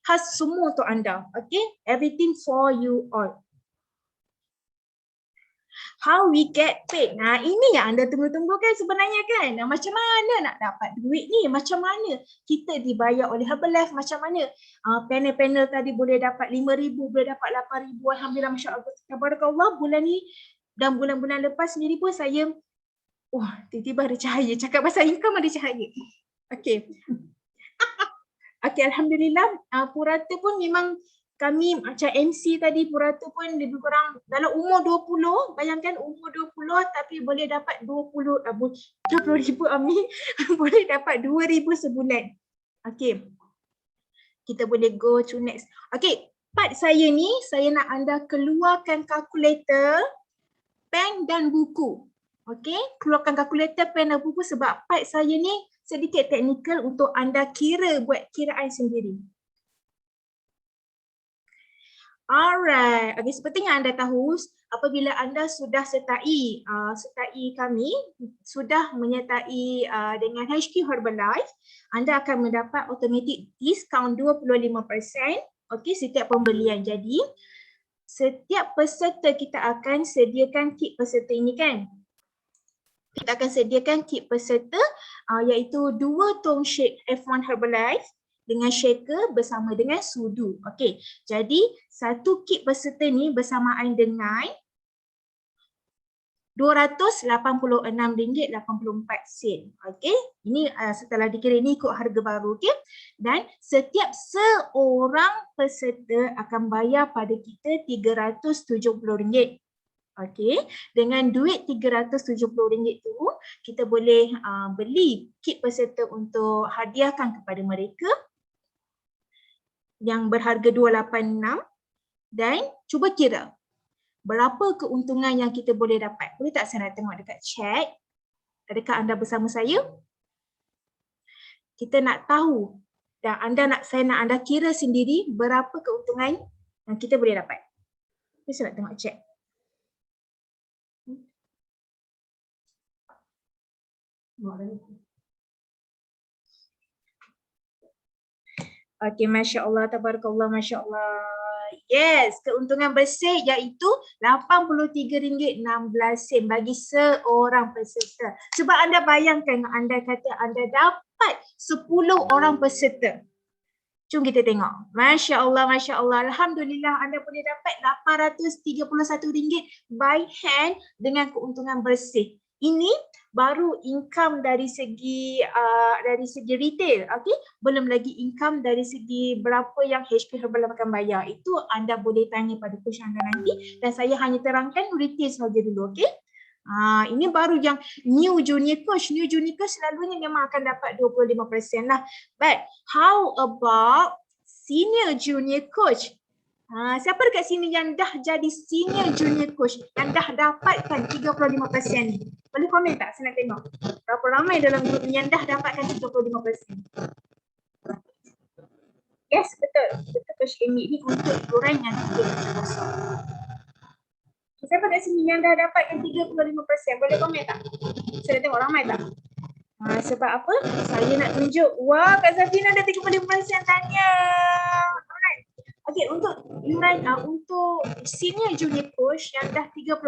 Khas semua untuk anda. Okey, everything for you all. How we get paid. Nah, ini yang anda tunggu-tunggu kan sebenarnya kan. Macam mana nak dapat duit ni? Macam mana kita dibayar oleh Herbalife? Macam mana panel-panel tadi boleh dapat 5,000, boleh dapat 8,000. Alhamdulillah, Masya Allah. Tabarakallah, bulan ni dan bulan-bulan lepas sendiri pun saya, tiba-tiba ada cahaya. Cakap pasal income ada cahaya. Okey. Okey, Alhamdulillah. Purata pun memang kami macam MC tadi, Purata pun lebih kurang dalam umur 20, bayangkan umur 20 tapi boleh dapat 20,000 Ami, boleh dapat 2,000 sebulan. Okey. Kita boleh go to next. Okey, part saya ni, saya nak anda keluarkan kalkulator, pen dan buku. Okey, keluarkan kalkulator, pen dan buku sebab part saya ni sedikit teknikal untuk anda buat kiraan sendiri. Alright, okay, seperti yang anda tahu, apabila anda sudah sertai kami, sudah menyertai dengan HQ Herbalife, anda akan mendapat automatic discount 25%, okay, setiap pembelian. Jadi, setiap peserta kita akan sediakan kit peserta ini kan. Kita akan sediakan kit peserta iaitu 2 tong shake F1 Herbalife dengan shaker bersama dengan sudu. Okey, jadi satu kit peserta ni bersamaan dengan RM286.84. Okey, ini setelah dikira ni ikut harga baru, okey. Dan setiap seorang peserta akan bayar pada kita RM370. Okey, dengan duit RM370 tu kita boleh beli kit peserta untuk hadiahkan kepada mereka yang berharga RM286, dan cuba kira berapa keuntungan yang kita boleh dapat. Boleh tak saya nak tengok dekat chat? Adakah anda bersama saya? Kita nak tahu dan saya nak anda kira sendiri berapa keuntungan yang kita boleh dapat. Saya nak tengok chat. Okey, Masya Allah, Tabarakallah, Masya Allah. Yes, keuntungan bersih iaitu RM83.16 bagi seorang peserta. Cuba anda bayangkan, anda kata anda dapat 10 orang peserta. Jom kita tengok. Masya Allah, Masya Allah. Alhamdulillah anda boleh dapat RM831 by hand dengan keuntungan bersih. Ini baru income dari segi retail, okey. Belum lagi income dari segi berapa yang HP Herbalife akan bayar. Itu anda boleh tanya pada coach anda nanti, dan saya hanya terangkan retail sahaja dulu, okey. Ini baru yang new junior coach. New junior coach selalunya memang akan dapat 25% lah. But how about senior junior coach? Siapa dekat sini yang dah jadi senior junior coach, yang dah dapatkan 35% ni? Boleh komen tak? Saya nak tengok berapa ramai dalam grup ni yang dah dapatkan 35%. Yes, betul. Betul Coach Amy, ni untuk orang yang 30%. Siapa kat sini yang dah dapatkan 35%? Boleh komen tak? Saya nak tengok ramai tak? Sebab apa? Saya nak tunjuk. Wah, Kak Zafina dah 35%. Tanya. Alright. Okey, untuk untuk senior junior coach yang dah 35%.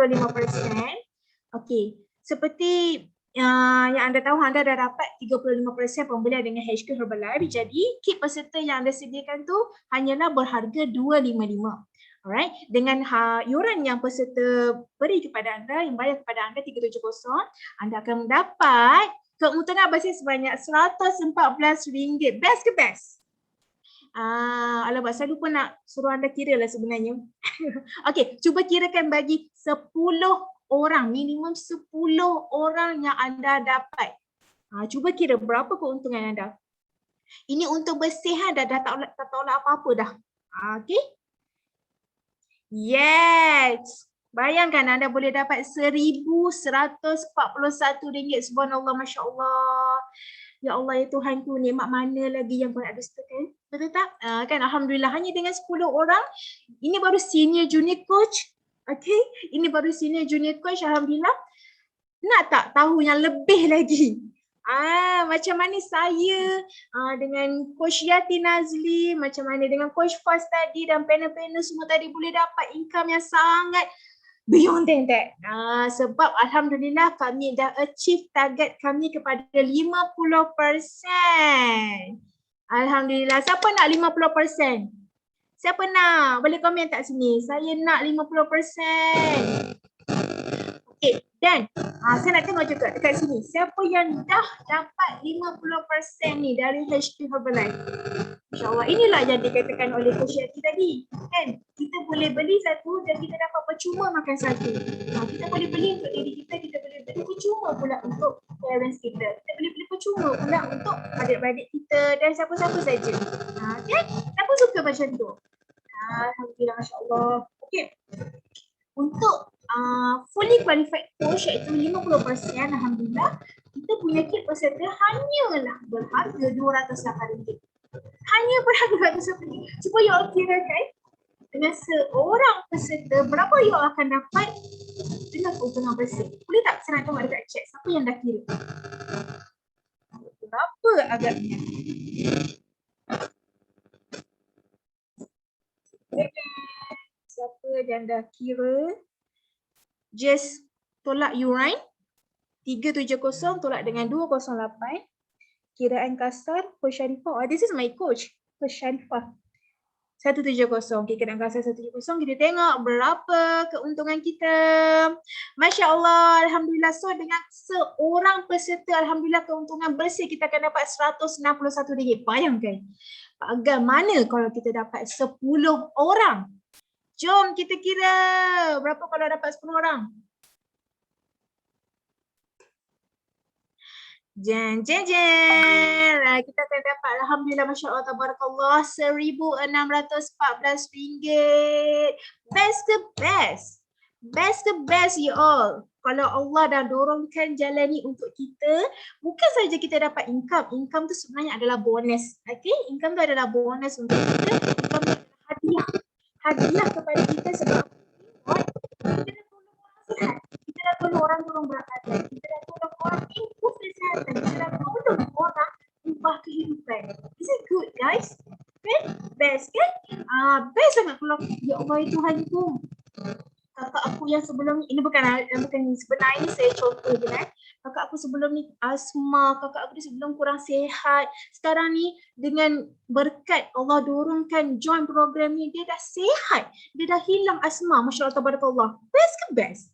Okey, seperti yang anda tahu, anda dah dapat 35% pembelian dengan HQ Herbalife. Jadi, kit peserta yang anda sediakan tu hanyalah berharga RM255. Alright, dengan yuran yang peserta beri kepada anda, yang bayar kepada anda RM370, anda akan mendapat keuntungan bersih sebanyak RM114. Best ke best? Alamak, saya lupa nak suruh anda kira lah sebenarnya. Okey, cuba kirakan bagi 10 orang, minimum 10 orang yang anda dapat. Cuba kira berapa keuntungan anda. Ini untuk bersihan dah tak tolak apa-apa dah. Okey. Yes. Bayangkan anda boleh dapat RM1,141. Subhanallah, Masya Allah. Ya Allah, ya Tuhanku, nikmat mana lagi yang kau nak dustakan? Betul tak? Kan Alhamdulillah, hanya dengan 10 orang. Ini baru senior junior coach. Okay, ini baru senior junior coach, alhamdulillah. Nak tak tahu yang lebih lagi? Macam mana saya dengan Coach Yati Nazli, macam mana dengan Coach Faz tadi dan panel-panel semua tadi boleh dapat income yang sangat beyond than that. Sebab alhamdulillah kami dah achieve target kami kepada 50%. Alhamdulillah. Siapa nak 50%? Siapa nak? Boleh komen tak sini? Saya nak 50%. Okay, dan saya nak tengok juga dekat sini. Siapa yang dah dapat 50% ni dari HP Herbalife? InsyaAllah inilah yang dikatakan oleh Coach Yati tadi. Kan? Kita boleh beli satu dan kita dapat percuma makan satu. Kita boleh beli untuk diri kita, kita boleh beli percuma pula untuk parents kita. Kita boleh beli percuma pula untuk adik-beradik kita dan siapa-siapa saja. Kan? Siapa suka macam tu? Alhamdulillah, Masya Allah. Okay. Untuk fully qualified coach iaitu 50%, alhamdulillah, kita punya kit peserta hanyalah berharga RM208. Hanya berharga RM208. Cuba you all kirakan dengan seorang peserta berapa you all akan dapat dengan keuntungan bersih. Boleh tak saya nak tengok dekat chat siapa yang dah kira? Berapa agaknya? Siapa yang dah kira? Just tolak urine 370 tolak dengan 208. Kiraan kasar Coach Sharifah. This is my coach, Coach Sharifah. 170. Okay, kiraan kasar 170. Kita tengok berapa keuntungan kita. Masya Allah, alhamdulillah. So dengan seorang peserta, alhamdulillah keuntungan bersih kita akan dapat RM161. Bayangkan. Bagaimana kalau kita dapat 10 orang? Jom kita kira berapa kalau dapat 10 orang. Jen. Kita akan dapat alhamdulillah Masya Allah tabarakallah RM1,614. Best the best. Best the best you all. Kalau Allah dah dorongkan jalan ni untuk kita, bukan saja kita dapat income. Income tu sebenarnya adalah bonus. Okay? Income tu adalah bonus untuk kita. Income tu adalah hadiah. Hadiah kepada kita sebab kita dah tolong orang sihat. Kita dah tolong orang berat badan. Kita dah tolong orang improve kesihatan. Kita dah tolong orang ubah kehidupan. Is it good guys? Kan? Best kan? Best sangat kalau ya Allah ya Tuhanku. Kakak aku yang sebelum ni, ini bukan sebenar ini saya contoh je kan. Kakak aku sebelum ni asma, kakak aku sebelum kurang sihat. Sekarang ni dengan berkat Allah dorongkan join program ni, dia dah sihat. Dia dah hilang asma. Masya Allah tabarakallah. Best ke best?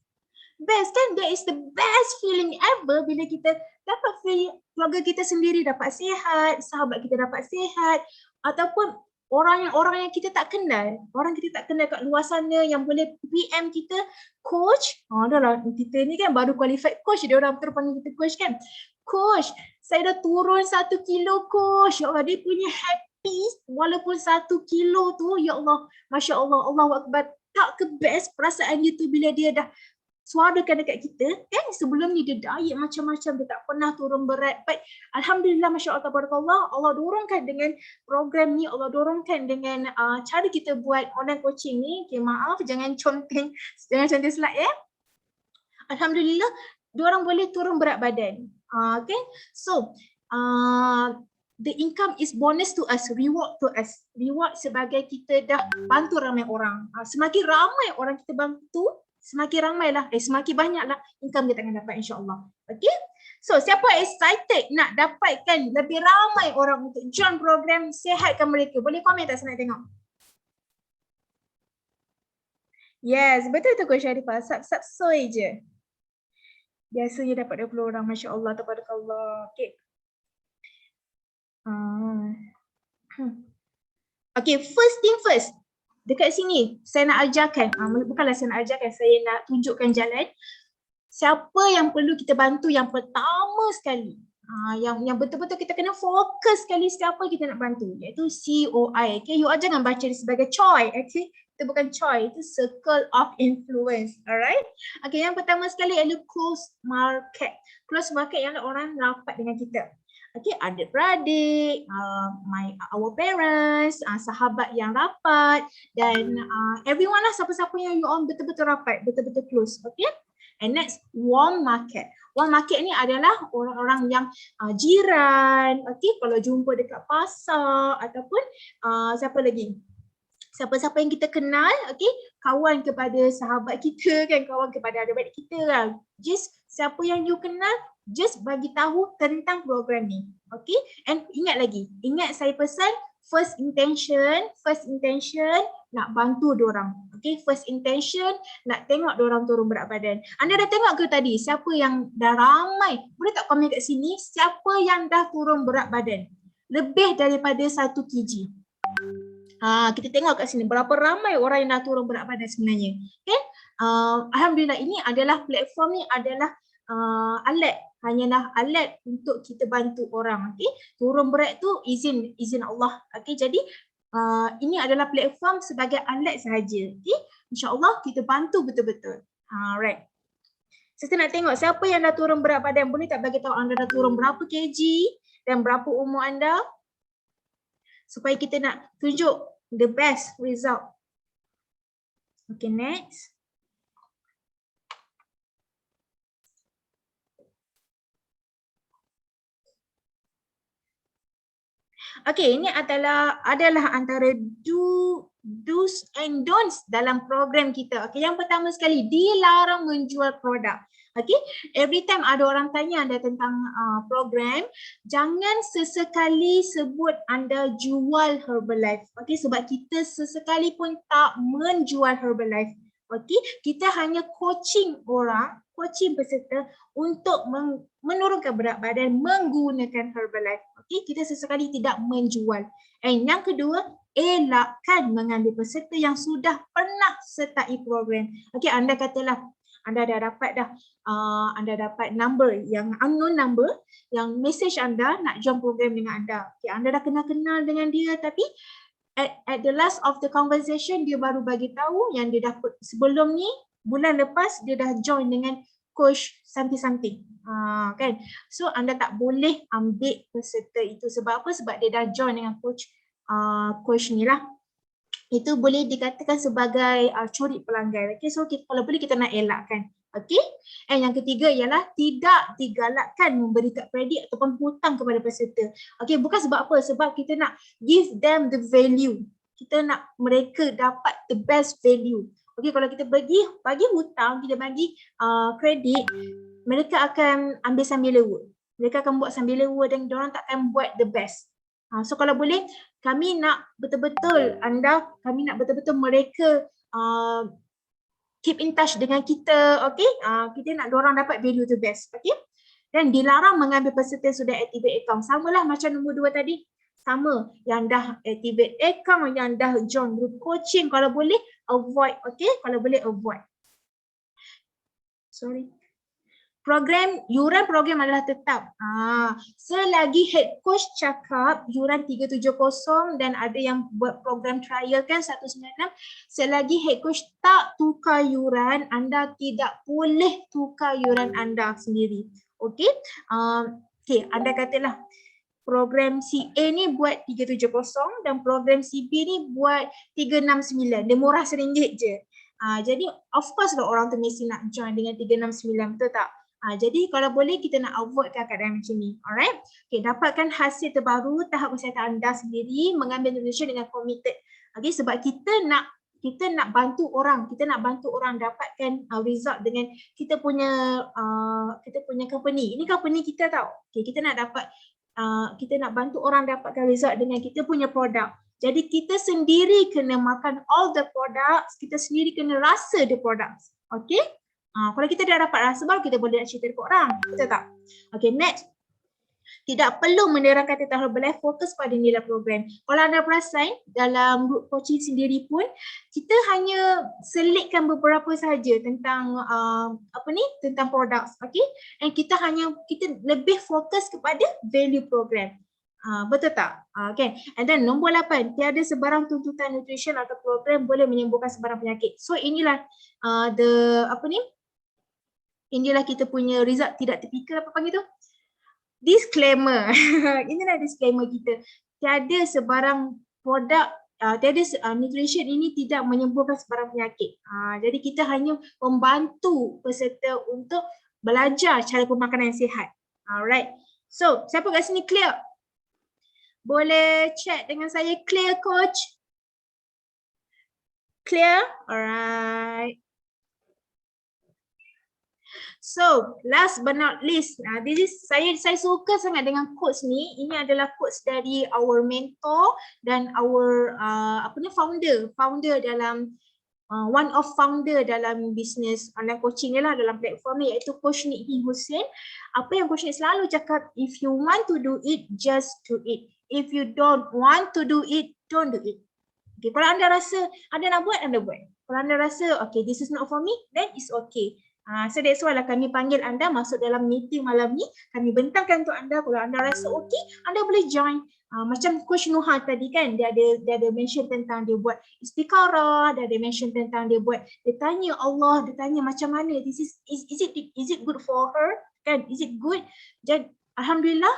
Best kan? That is the best feeling ever bila kita dapat feel keluarga kita sendiri dapat sihat, sahabat kita dapat sihat, ataupun orang yang kita tak kenal, orang kita tak kenal kat luar sana yang boleh PM kita, coach, dah lah kita ni kan baru qualified coach, dia orang terus panggil kita coach kan. Coach, saya dah turun 1 kilo coach. Ya Allah, dia punya happy walaupun 1 kilo tu, ya Allah, Masya Allah, Allahu Akbar. Tak ke best perasaan dia tu bila dia dah suarakan dekat kita kan. Sebelum ni dia diet macam-macam, dia tak pernah turun berat, but alhamdulillah Masya Allah tabarakallah, Allah dorongkan dengan program ni, Allah dorongkan dengan cara kita buat online coaching ni. Okay, maaf jangan conteng slide ya. Alhamdulillah diorang boleh turun berat badan. Okay, so the income is bonus to us, reward to us. Reward sebagai kita dah bantu ramai orang. Semakin ramai orang kita bantu, semakin ramailah, semakin banyaklah income kita akan dapat insya-Allah. Okay? So, siapa excited nak dapatkan lebih ramai orang untuk join program sihatkan mereka? Boleh komen tak saya nak tengok? Yes, betul tu Coach Sharifah. Sab-soy je. Biasanya dapat 20 orang, Masya Allah, tabarakallah. Okay. Okay, first thing first. Dekat sini saya nak ajarkan, bukanlah saya nak ajarkan, saya nak tunjukkan jalan. Siapa yang perlu kita bantu yang pertama sekali, yang betul-betul kita kena fokus sekali siapa kita nak bantu, iaitu COI. Okay, you all jangan baca dia sebagai COI. Okay, itu bukan COI, itu Circle of Influence. Alright. Okay, yang pertama sekali adalah close market. Close market ialah orang rapat dengan kita. Okay, adik-beradik, our parents, sahabat yang rapat dan everyone lah, siapa-siapa yang you all betul-betul rapat, betul-betul close. Okay. And next, warm market. Warm market ni adalah orang-orang yang jiran, okay, kalau jumpa dekat pasar ataupun siapa lagi? Siapa-siapa yang kita kenal, okay, kawan kepada sahabat kita kan, kawan kepada adik-beradik kita kan. Just siapa yang you kenal, just bagi tahu tentang program ni. Okay, and ingat saya pesan first intention nak bantu diorang. Okay, first intention nak tengok diorang turun berat badan. Anda dah tengok ke tadi siapa yang dah ramai? Boleh tak komen kat sini siapa yang dah turun berat badan? Lebih daripada 1 kg. Kita tengok kat sini berapa ramai orang yang dah turun berat badan sebenarnya. Okay? Alhamdulillah, ini adalah platform ni adalah hanyalah alat untuk kita bantu orang. Okay? Turun berat tu izin Allah. Okay? Jadi ini adalah platform sebagai alat sahaja. Okay? InsyaAllah kita bantu betul-betul. Alright. Saya nak tengok siapa yang dah turun berat badan. Boleh tak bagi tahu anda dah turun berapa kg dan berapa umur anda? Supaya kita nak tunjuk the best result. Okay, next. Okay, ini adalah antara do's and don'ts dalam program kita. Okay, yang pertama sekali, dilarang menjual produk. Okay, every time ada orang tanya anda tentang program, jangan sesekali sebut anda jual Herbalife. Okay, sebab kita sesekali pun tak menjual Herbalife. Okay, kita hanya coaching peserta untuk menurunkan berat badan menggunakan Herbalife. Okay, kita sesekali tidak menjual. And yang kedua, elakkan mengambil peserta yang sudah pernah sertai program. Okay, anda katalah anda dah dapat anda dapat number yang unknown number yang message anda nak join program dengan anda. Okay, anda dah kenal dengan dia tapi at the last of the conversation dia baru bagi tahu yang dia dah sebelum ni bulan lepas dia dah join dengan coach something. Kan? So anda tak boleh ambil peserta itu sebab apa? Sebab dia dah join dengan coach ni lah. Itu boleh dikatakan sebagai curi pelanggan. Okay, so kalau boleh kita nak elakkan. Okay, and yang ketiga ialah tidak digalakkan memberi kad kredit ataupun hutang kepada peserta. Okay, bukan sebab apa? Sebab kita nak give them the value. Kita nak mereka dapat the best value. Okay, kalau kita bagi hutang, kita bagi kredit, mereka akan ambil sambil lewa. Mereka akan buat sambil lewa dan diorang tak akan buat the best. So kalau boleh, kami nak betul-betul mereka keep in touch dengan kita, okay? Kita nak diorang dapat value the best, okay? Dan dilarang mengambil peserta yang sudah activate account. Samalah macam nombor 2 tadi. Sama, yang dah activate account, yang dah join group coaching, kalau boleh avoid, okay? Kalau boleh avoid. Sorry. Yuran program adalah tetap. Selagi head coach cakap yuran 370 dan ada yang buat program trial kan 196, selagi head coach tak tukar yuran, anda tidak boleh tukar yuran anda sendiri. Okay? Okay, anda katalah program si A ni buat 370 dan program si B ni buat 369. Dia murah RM1 je. Jadi of course lah orang tu mesti nak join dengan 369, betul tak? Jadi kalau boleh kita nak avoid keadaan macam ni. Alright. Okay, dapatkan hasil terbaru tahap kesihatan anda sendiri, mengambil donation dengan committed. Okay, sebab kita nak bantu orang, kita nak bantu orang dapatkan result dengan kita punya company. Ini company kita tau. Okay, kita nak bantu orang dapatkan result dengan kita punya produk. Jadi kita sendiri kena makan all the products, kita sendiri kena rasa the products. Okay? Kalau kita dah dapat rasa baru kita boleh nak cerita dekat orang. Betul tak? Okay, next. Tidak perlu menerangkan tentang Herbalife, fokus pada nilai program. Kalau anda perasan dalam group coaching sendiri pun, kita hanya selitkan beberapa sahaja tentang tentang produk. Okay? And kita lebih fokus kepada value program. Betul tak? Okay. And then nombor 8, tiada sebarang tuntutan nutrition atau program boleh menyembuhkan sebarang penyakit. So inilah inilah kita punya result tidak typical, apa panggil tu? disclaimer. Inilah disclaimer kita. Tiada sebarang produk, nutrition ini tidak menyembuhkan sebarang penyakit. Jadi kita hanya membantu peserta untuk belajar cara pemakanan yang sihat. Alright. So, siapa kat sini clear? Boleh chat dengan saya, clear coach? Clear? Alright. So, last but not least, saya suka sangat dengan quotes ni. Ini adalah quotes dari our mentor dan our founder dalam one of founder dalam bisnes online coaching ni lah, dalam platform ni, iaitu Coach Nick Hussein. Apa yang Coach Nick selalu cakap, if you want to do it, just do it. If you don't want to do it, don't do it. Okay, kalau anda rasa anda nak buat, anda buat. Kalau anda rasa, okay, this is not for me, then it's okay. So that's why lah kami panggil anda masuk dalam meeting malam ni. Kami bentangkan untuk anda, kalau anda rasa okay, anda boleh join. Macam Coach Nuha tadi kan, dia ada mention tentang dia buat istikharah, dia ada mention tentang dia tanya Allah, dia tanya macam mana, is it good for her? Kan, is it good? Jadi alhamdulillah,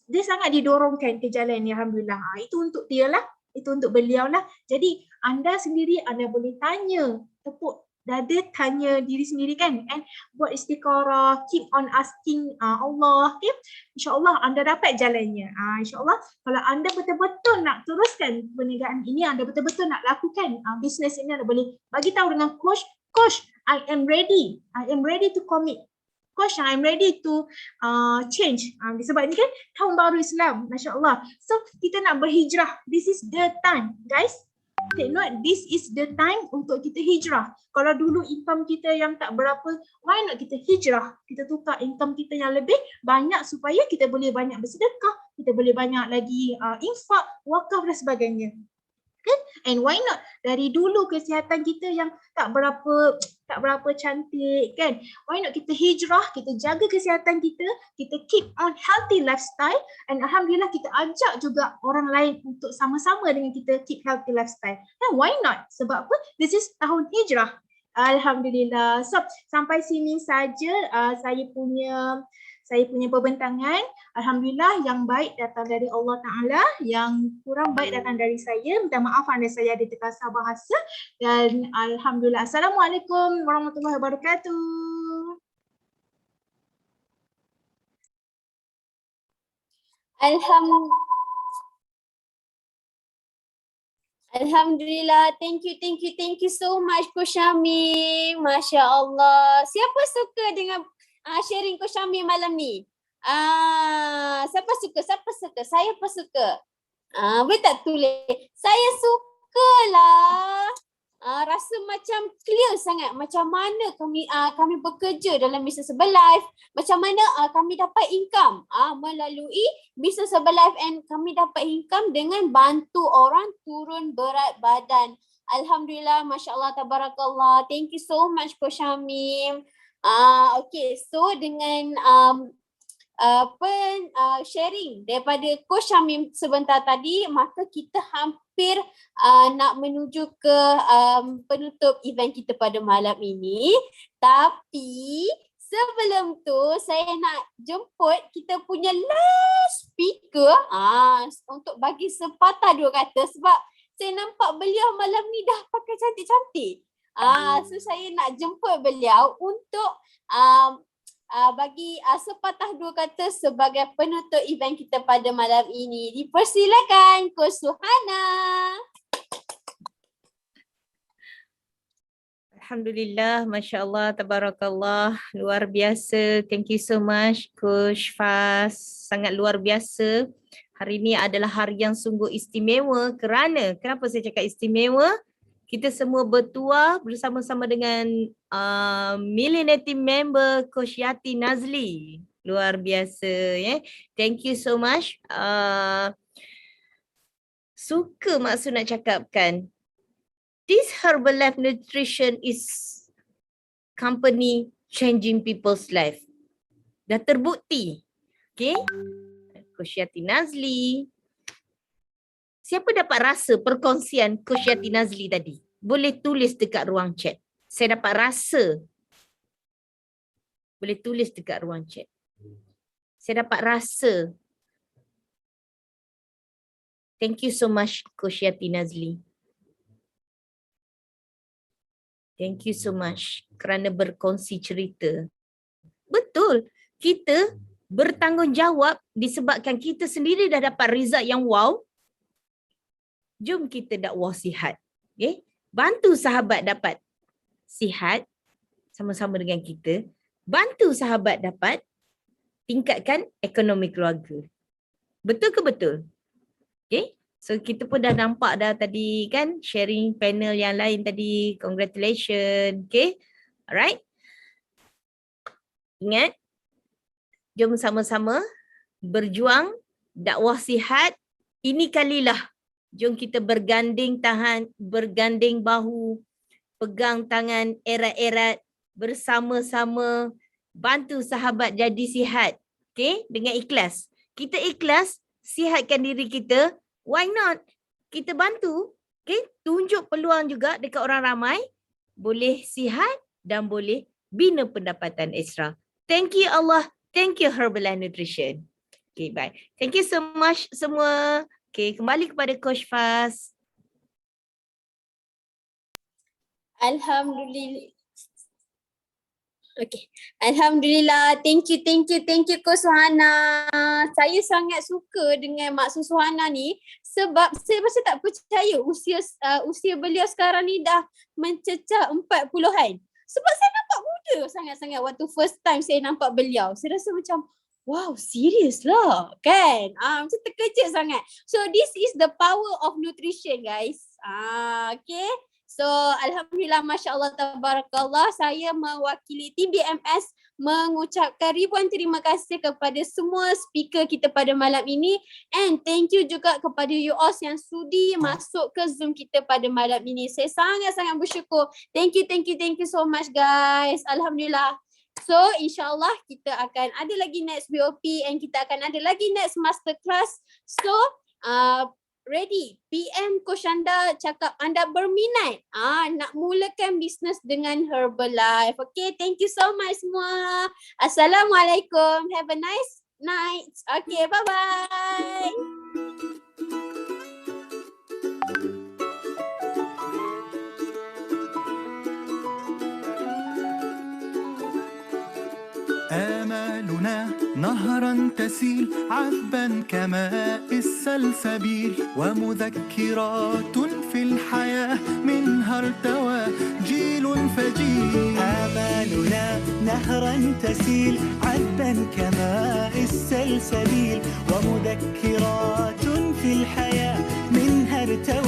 dia sangat didorongkan ke jalan ni, alhamdulillah. Itu untuk dia lah, itu untuk beliau lah. Jadi anda sendiri, anda boleh tanya, tepuk dada, tanya diri sendiri kan, and buat istikharah, keep on asking Allah, okay? InsyaAllah anda dapat jalannya. InsyaAllah kalau anda betul-betul nak teruskan perniagaan ini, anda betul-betul nak lakukan bisnes ini, anda boleh bagi tahu dengan coach, I am ready to commit. Coach, I'm ready to change. Sebab ni kan tahun baru Islam, Masya Allah. So kita nak berhijrah. This is the time, guys. Take note, this is the time untuk kita hijrah. Kalau dulu income kita yang tak berapa, why not kita hijrah? Kita tukar income kita yang lebih banyak supaya kita boleh banyak bersedekah, kita boleh banyak lagi infak, wakaf dan sebagainya. Kan? And why not? Dari dulu kesihatan kita yang tak berapa cantik kan. Why not kita hijrah, kita jaga kesihatan kita, kita keep on healthy lifestyle, and alhamdulillah kita ajak juga orang lain untuk sama-sama dengan kita keep healthy lifestyle. And why not? Sebab apa? This is tahun hijrah. Alhamdulillah. So, sampai sini saja saya punya perbentangan. Alhamdulillah, yang baik datang dari Allah Ta'ala, yang kurang baik datang dari saya. Minta maaf anda saya ada terkasar bahasa. Dan alhamdulillah. Assalamualaikum warahmatullahi wabarakatuh. Alhamdulillah, thank you so much Coach Syamim. Masya Allah. Siapa suka dengan sharing Coach Syamim malam ni? Siapa suka? Saya pun suka. Boleh tak tulis? Saya sukalah. Rasa macam clear sangat macam mana kami bekerja dalam bisnes Herbalife, macam mana kami dapat income melalui bisnes Herbalife, and kami dapat income dengan bantu orang turun berat badan. Alhamdulillah, Masya Allah, Tabarakallah. Thank you so much Coach Syamim. Okay, so dengan sharing daripada Coach Syamim sebentar tadi, maka kita hampir nak menuju ke penutup event kita pada malam ini. Tapi sebelum tu saya nak jemput kita punya last speaker untuk bagi sepatah dua kata, sebab saya nampak beliau malam ni dah pakai cantik-cantik. So saya nak jemput beliau untuk bagi sepatah dua kata sebagai penutup event kita pada malam ini. Dipersilakan Coach Suhana. Alhamdulillah, Masya Allah, Tabarakallah, luar biasa. Thank you so much Coach Faz, sangat luar biasa. Hari ini adalah hari yang sungguh istimewa kenapa saya cakap istimewa? Kita semua bertuah bersama-sama dengan Millionaire Team member Coach Yati Nazli. Luar biasa ya. Thank you so much. Suka maksud nak cakapkan, this Herbalife Nutrition is company changing people's life. Dah terbukti. Okay. Coach Yati Nazli. Siapa dapat rasa perkongsian Coach Yati Nazli tadi? Boleh tulis dekat ruang chat. Saya dapat rasa. Boleh tulis dekat ruang chat. Saya dapat rasa. Thank you so much Coach Yati Nazli. Thank you so much kerana berkongsi cerita. Betul, kita bertanggungjawab disebabkan kita sendiri dah dapat result yang wow. Jom kita dakwah sihat. Okay? Bantu sahabat dapat sihat sama-sama dengan kita. Bantu sahabat dapat tingkatkan ekonomi keluarga. Betul ke betul? Okay? So kita pun dah nampak dah tadi kan sharing panel yang lain tadi. Congratulations. Okay? Alright. Ingat, jom sama-sama berjuang dakwah sihat. Ini kalilah. Jom kita berganding tahan, berganding bahu, pegang tangan erat-erat, bersama-sama bantu sahabat jadi sihat. Okay? Dengan ikhlas. Kita ikhlas, sihatkan diri kita. Why not? Kita bantu. Okay? Tunjuk peluang juga dekat orang ramai. Boleh sihat dan boleh bina pendapatan ekstra. Thank you Allah. Thank you Herbalife Nutrition. Okay, bye. Thank you so much semua. Okay, kembali kepada Coach Faz. Alhamdulillah. Okay. Alhamdulillah. Thank you Coach Suhana. Saya sangat suka dengan Mak Suhana ni sebab saya masih tak percaya usia beliau sekarang ni dah mencecah 40-an. Sebab saya nampak muda sangat-sangat waktu first time saya nampak beliau. Saya rasa macam wow, serius lah kan? Macam terkejut sangat. So this is the power of nutrition guys. Okay. So Alhamdulillah, Masya Allah, Tabarakallah. Saya mewakili tim BMS mengucapkan ribuan terima kasih kepada semua speaker kita pada malam ini. And thank you juga kepada you all yang sudi masuk ke Zoom kita pada malam ini. Saya sangat-sangat bersyukur. Thank you so much guys. Alhamdulillah. So insyaAllah kita akan ada lagi next BOP and kita akan ada lagi next masterclass. So ready, PM Coach anda cakap anda berminat nak mulakan bisnes dengan Herbalife. Okay, thank you so much semua. Assalamualaikum. Have a nice night. Okay, bye-bye. آمالنا نهرا تسيل عذبا كماء السلسبيل ومذكرات في الحياة منها ارتوى جيل فجيل. آمالنا نهرا تسيل عذبا كماء السلسبيل ومذكرات في الحياة منها ارتوى